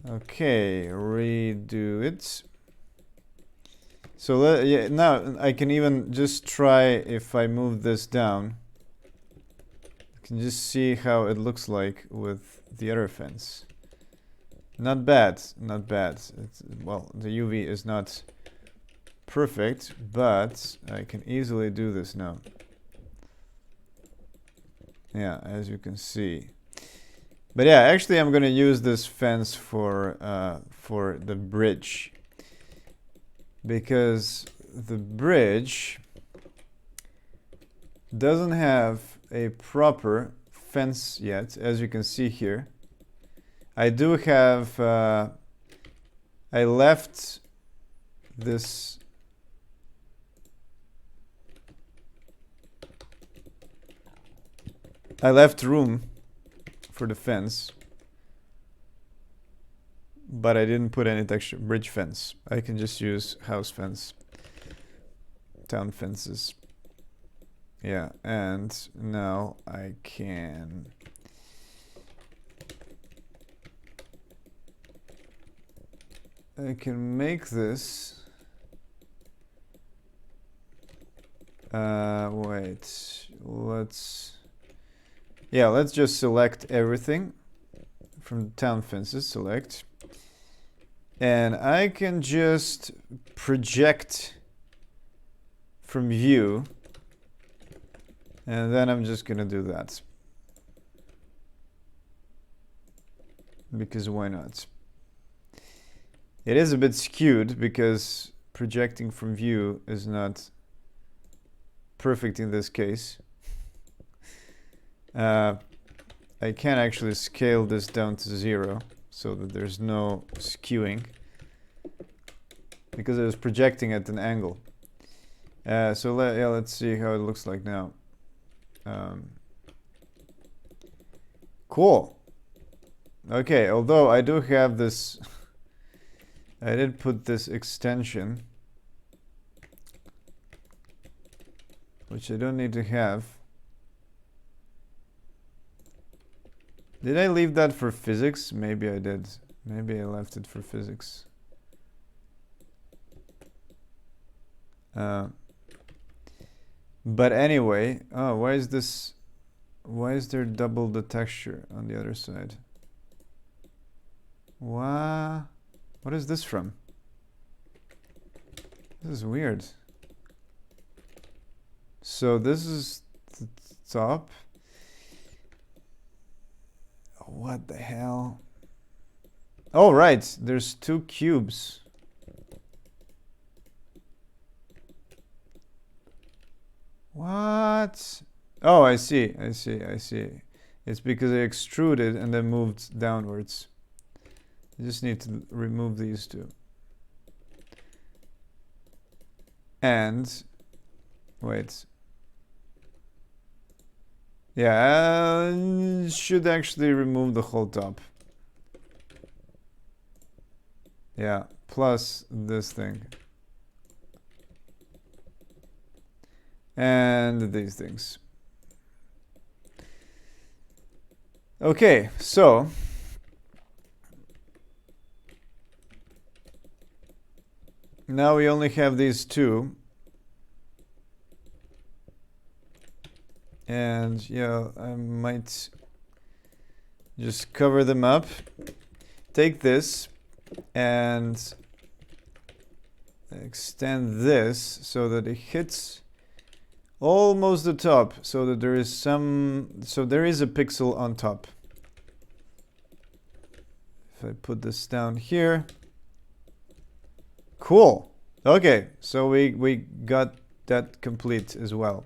Okay, redo it. So yeah, now I can even just try if I move this down. You can just see how it looks like with the other fence. Not bad, not bad. Well, the UV is not perfect, but I can easily do this now. Yeah, as you can see. But yeah, actually I'm gonna use this fence for the bridge. Because the bridge doesn't have a proper fence yet, as you can see here. I do have, I left this room for the fence, but I didn't put any texture bridge fence. I can just use house fence, town fences. Yeah, and now I can make this. Wait, let's just select everything from the town fences, select. And I can just project from view. And then I'm just gonna do that. Because why not? It is a bit skewed because projecting from view is not perfect in this case. I can actually scale this down to 0 so that there's no skewing because I was projecting at an angle. So let's see how it looks like now. Cool. Okay, although I do have this, I did put this extension, which I don't need to have. Did I leave that for physics? Maybe I did. Maybe I left it for physics. But anyway, oh, why is there double the texture on the other side? What is this from? This is weird. So this is the top. What the hell? Oh, right. There's 2 cubes. What? Oh, I see. It's because I extruded and then moved downwards. I just need to remove these 2. And wait. Yeah, should actually remove the whole top. Yeah, plus this thing. And these things. Okay, so now we only have these 2. And yeah, I might just cover them up. Take this and extend this so that it hits almost the top, so that there is a pixel on top. If I put this down here. Cool. Okay, so we got that complete as well.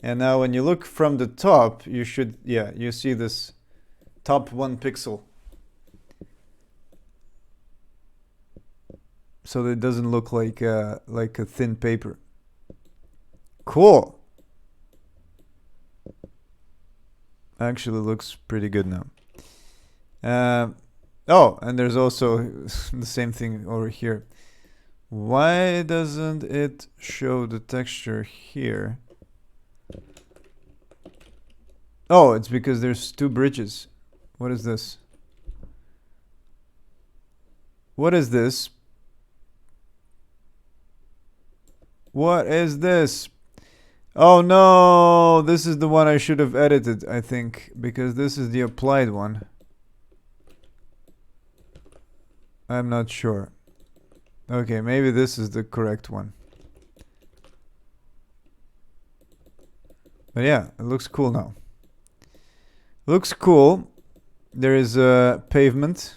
And now when you look from the top, you should, yeah, you see this top 1 pixel. So that it doesn't look like a thin paper. Cool. Actually looks pretty good now. Oh, and there's also the same thing over here. Why doesn't it show the texture here? Oh, it's because there's 2 bridges. What is this? What is this? What is this? Oh no, this is the one I should have edited, I think, because this is the applied one. I'm not sure. Okay, maybe this is the correct one. But yeah, it looks cool now. Looks cool. There is a pavement.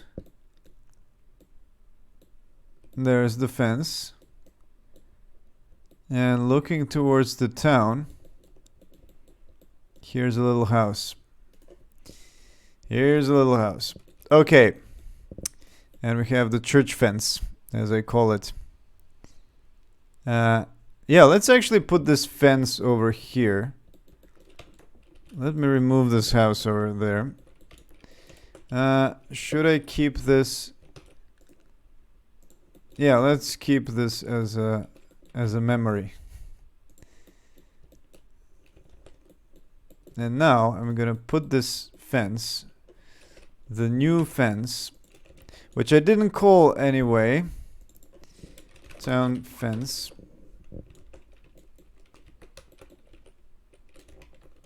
There's the fence. And looking towards the town, here's a little house. Here's a little house. Okay. And we have the church fence, as I call it. Yeah, let's actually put this fence over here. Let me remove this house over there. Should I keep this? Yeah, let's keep this as a memory. And now I'm gonna put this fence, the new fence, which I didn't call anyway, town fence.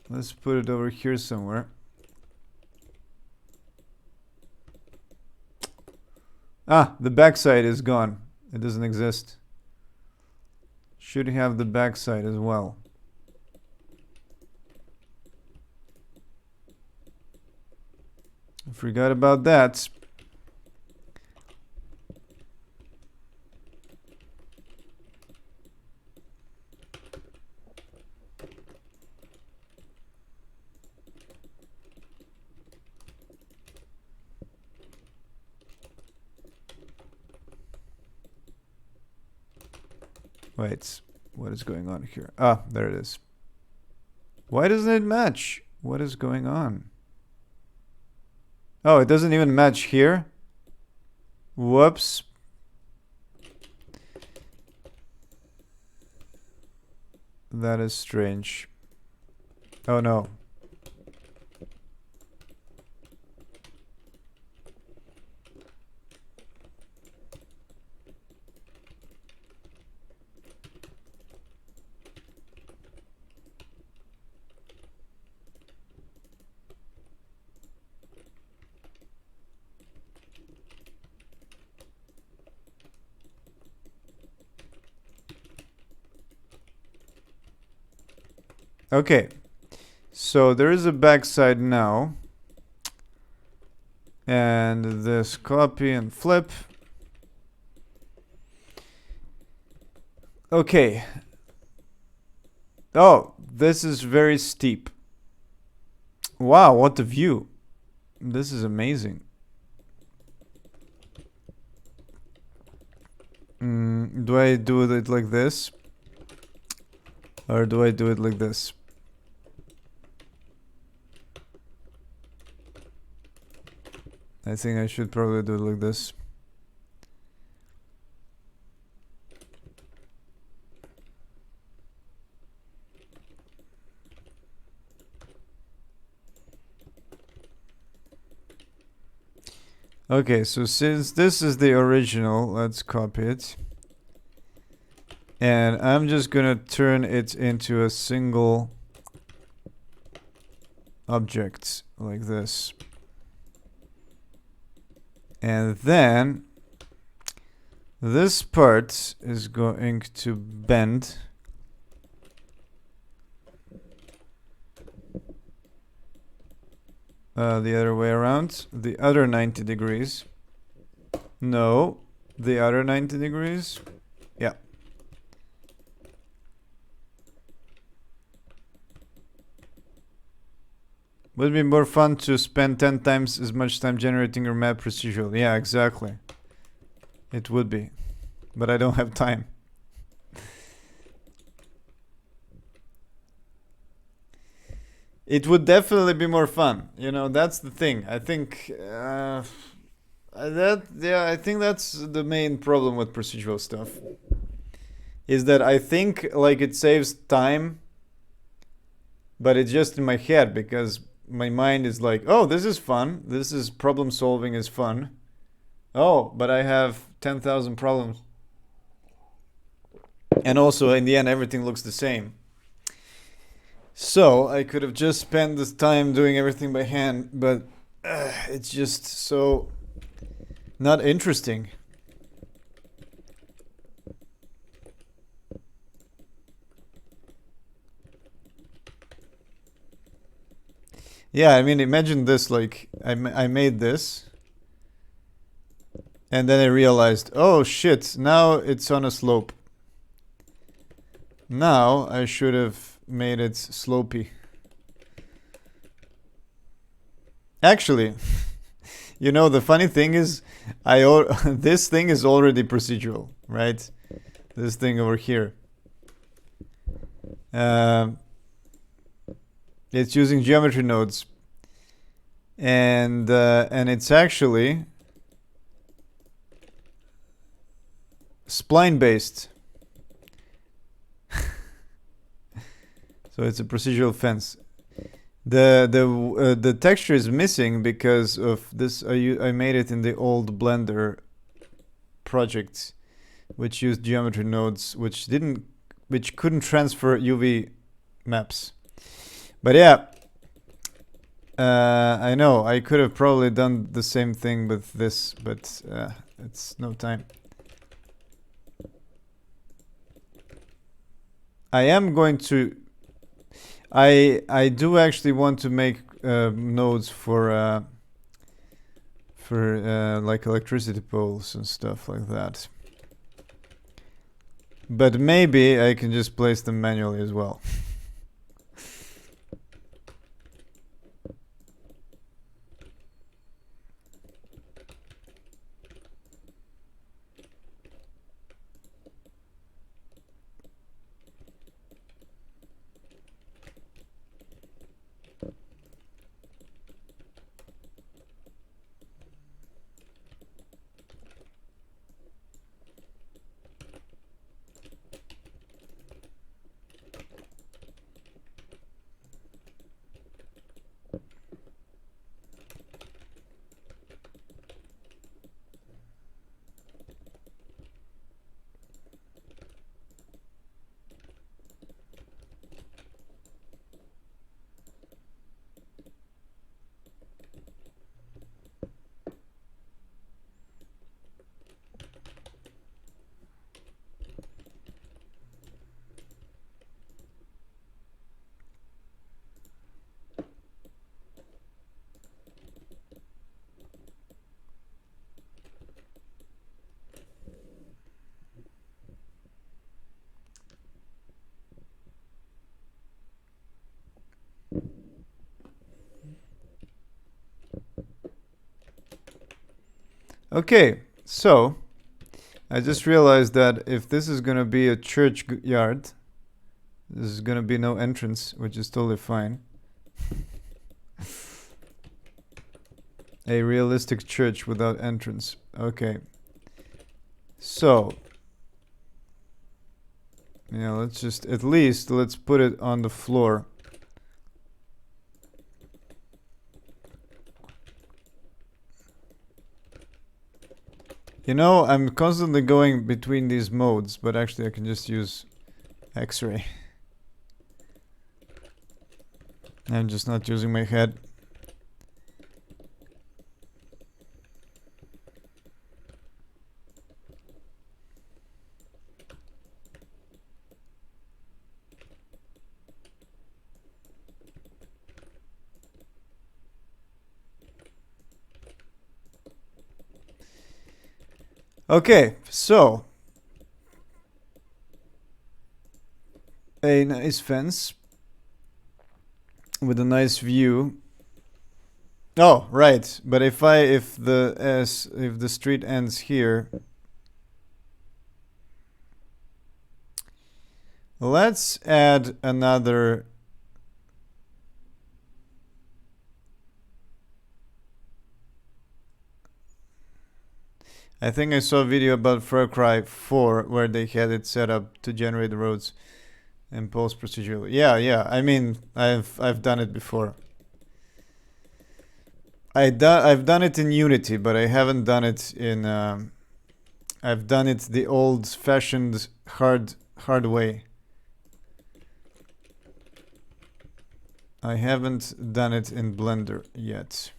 Let's put it over here somewhere. Ah, the backside is gone. It doesn't exist. Should have the backside as well. I forgot about that. Wait, what is going on here? Ah, there it is. Why doesn't it match? What is going on? Oh, it doesn't even match here? Whoops. That is strange. Oh no. Okay, so there is a backside now, and this copy and flip. Okay. Oh, this is very steep. Wow, what a view. This is amazing. Do I do it like this? Or do I do it like this? I think I should probably do it like this. Okay, so since this is the original, let's copy it. And I'm just gonna turn it into a single object like this. And then this part is going to bend. The other way around. The other 90 degrees. No, the other 90 degrees. Yeah. Would be more fun to spend 10 times as much time generating your map procedurally. Yeah, exactly. It would be. But I don't have time. It would definitely be more fun. You know, that's the thing. I think I think that's the main problem with procedural stuff. Is that I think like it saves time, but it's just in my head because my mind is like, oh, this is fun. This is problem solving is fun. Oh, but I have 10,000 problems. And also in the end everything looks the same. So I could have just spent this time doing everything by hand, but it's just so not interesting. Yeah, I mean, imagine this, like, I made this, and then I realized, oh shit, now it's on a slope. Now I should have made it slopey. Actually, you know, the funny thing is, this thing is already procedural, right? This thing over here. It's using geometry nodes, and it's actually spline based. So it's a procedural fence. The texture is missing because of this. I made it in the old Blender project, which used geometry nodes, which couldn't transfer UV maps. But yeah, I know I could have probably done the same thing with this, but it's no time. I am going to. I do actually want to make nodes for like electricity poles and stuff like that. But maybe I can just place them manually as well. Okay, so I just realized that if this is gonna be a church yard, there's gonna be no entrance, which is totally fine. A realistic church without entrance. Okay. So, yeah, let's just, at least, let's put it on the floor. You know, I'm constantly going between these modes, but actually I can just use X-ray. I'm just not using my head. Okay, so a nice fence with a nice view. Oh, right. But if the street ends here, let's add another. I think I saw a video about Far Cry 4 where they had it set up to generate the roads and post procedurally. Yeah. I mean, I've done it before. I've done it in Unity, but I haven't done it in. I've done it the old-fashioned hard way. I haven't done it in Blender yet.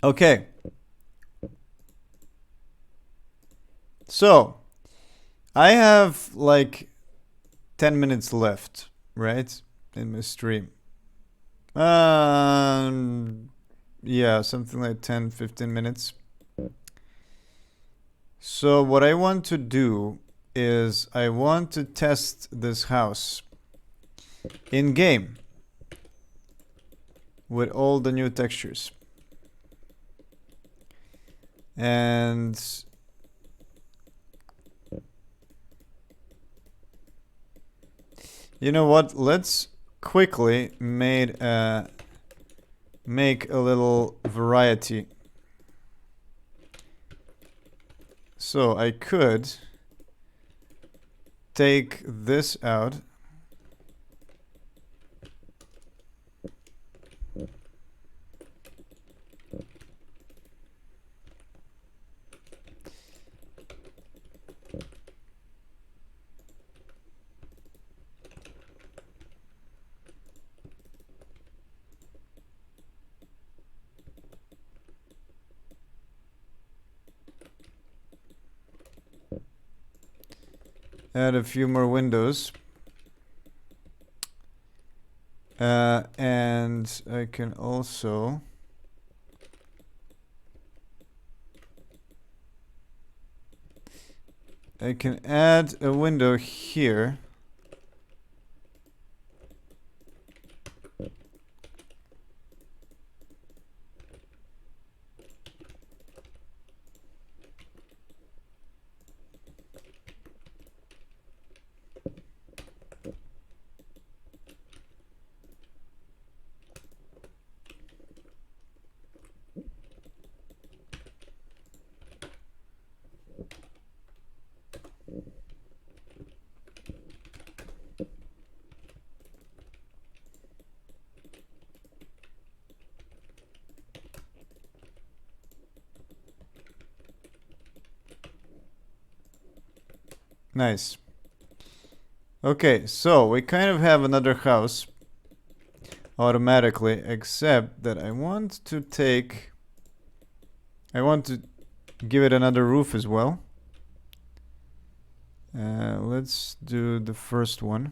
Okay. So, I have like 10 minutes left, right? In my stream. Yeah, something like 10, 15 minutes. So what I want to do is I want to test this house. in game with all the new textures. And you know what? Let's quickly make a little variety. So I could take this out. Add a few more windows. And I can also add a window here. Nice. Okay, so we kind of have another house automatically, except that I want to give it another roof as well. Let's do the first one,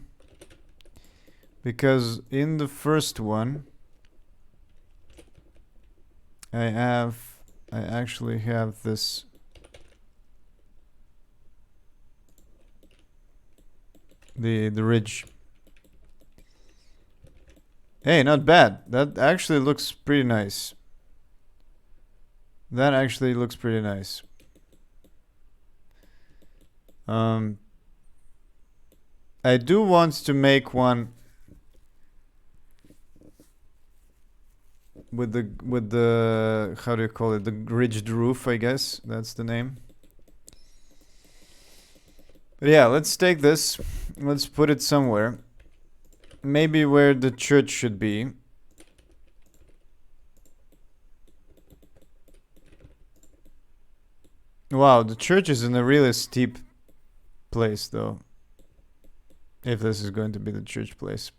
because in the first one I actually have this the ridge. Hey, not bad. That actually looks pretty nice. That actually looks pretty nice. I do want to make one with the how do you call it? The ridged roof, I guess. That's the name. But yeah, let's take this. Let's put it somewhere. Maybe where the church should be. Wow, the church is in a really steep place, though. If this is going to be the church place.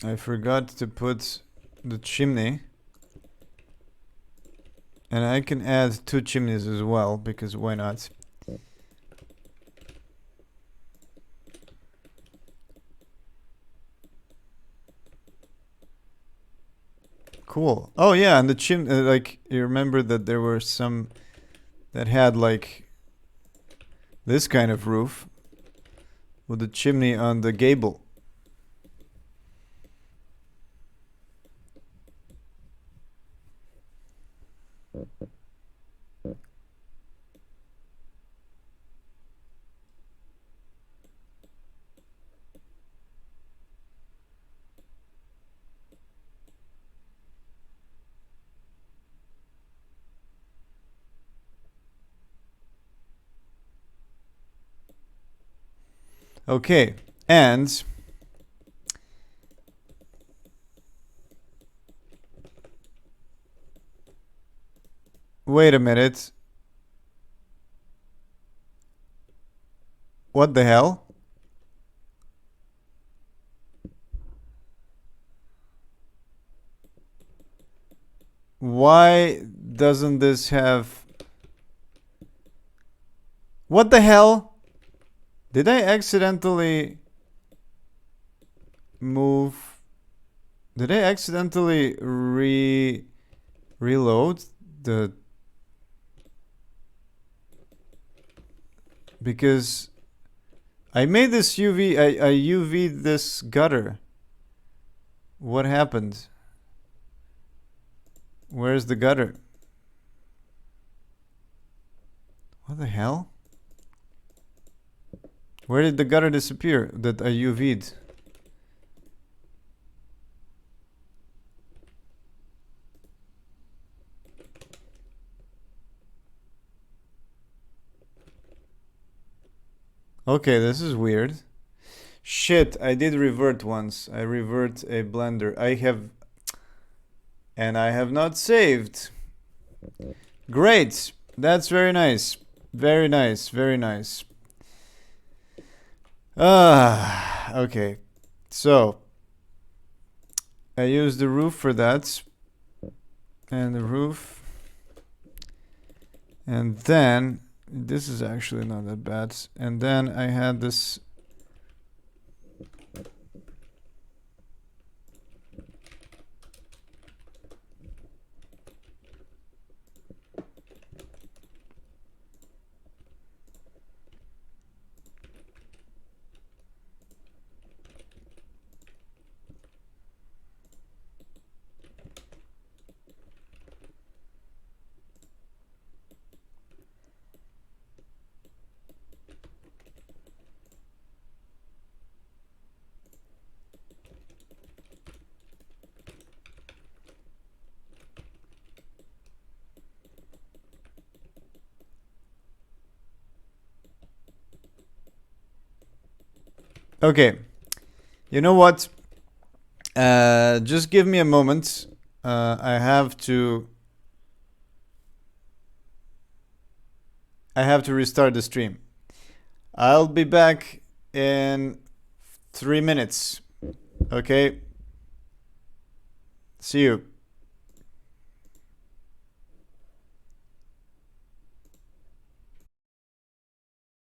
I forgot to put the chimney. And I can add 2 chimneys as well, because why not? Cool. Oh yeah, and the chimney, like, you remember that there were some that had like this kind of roof with the chimney on the gable. Okay, and wait a minute. What the hell? Why doesn't this have... What the hell? Did I accidentally move? Did I accidentally reload the... Because I made this UV, I UV'd this gutter. What happened? Where's the gutter? What the hell? Where did the gutter disappear that I UV'd? Okay, this is weird. Shit, I did revert once. I revert a blender. I have not saved. Great. That's very nice. Very nice. Very nice. Okay. So, I used the roof for that. And the roof. And then, this is actually not that bad. And then I had this... Okay, you know what? Just give me a moment. I have to restart the stream. I'll be back in 3 minutes. Okay? See you.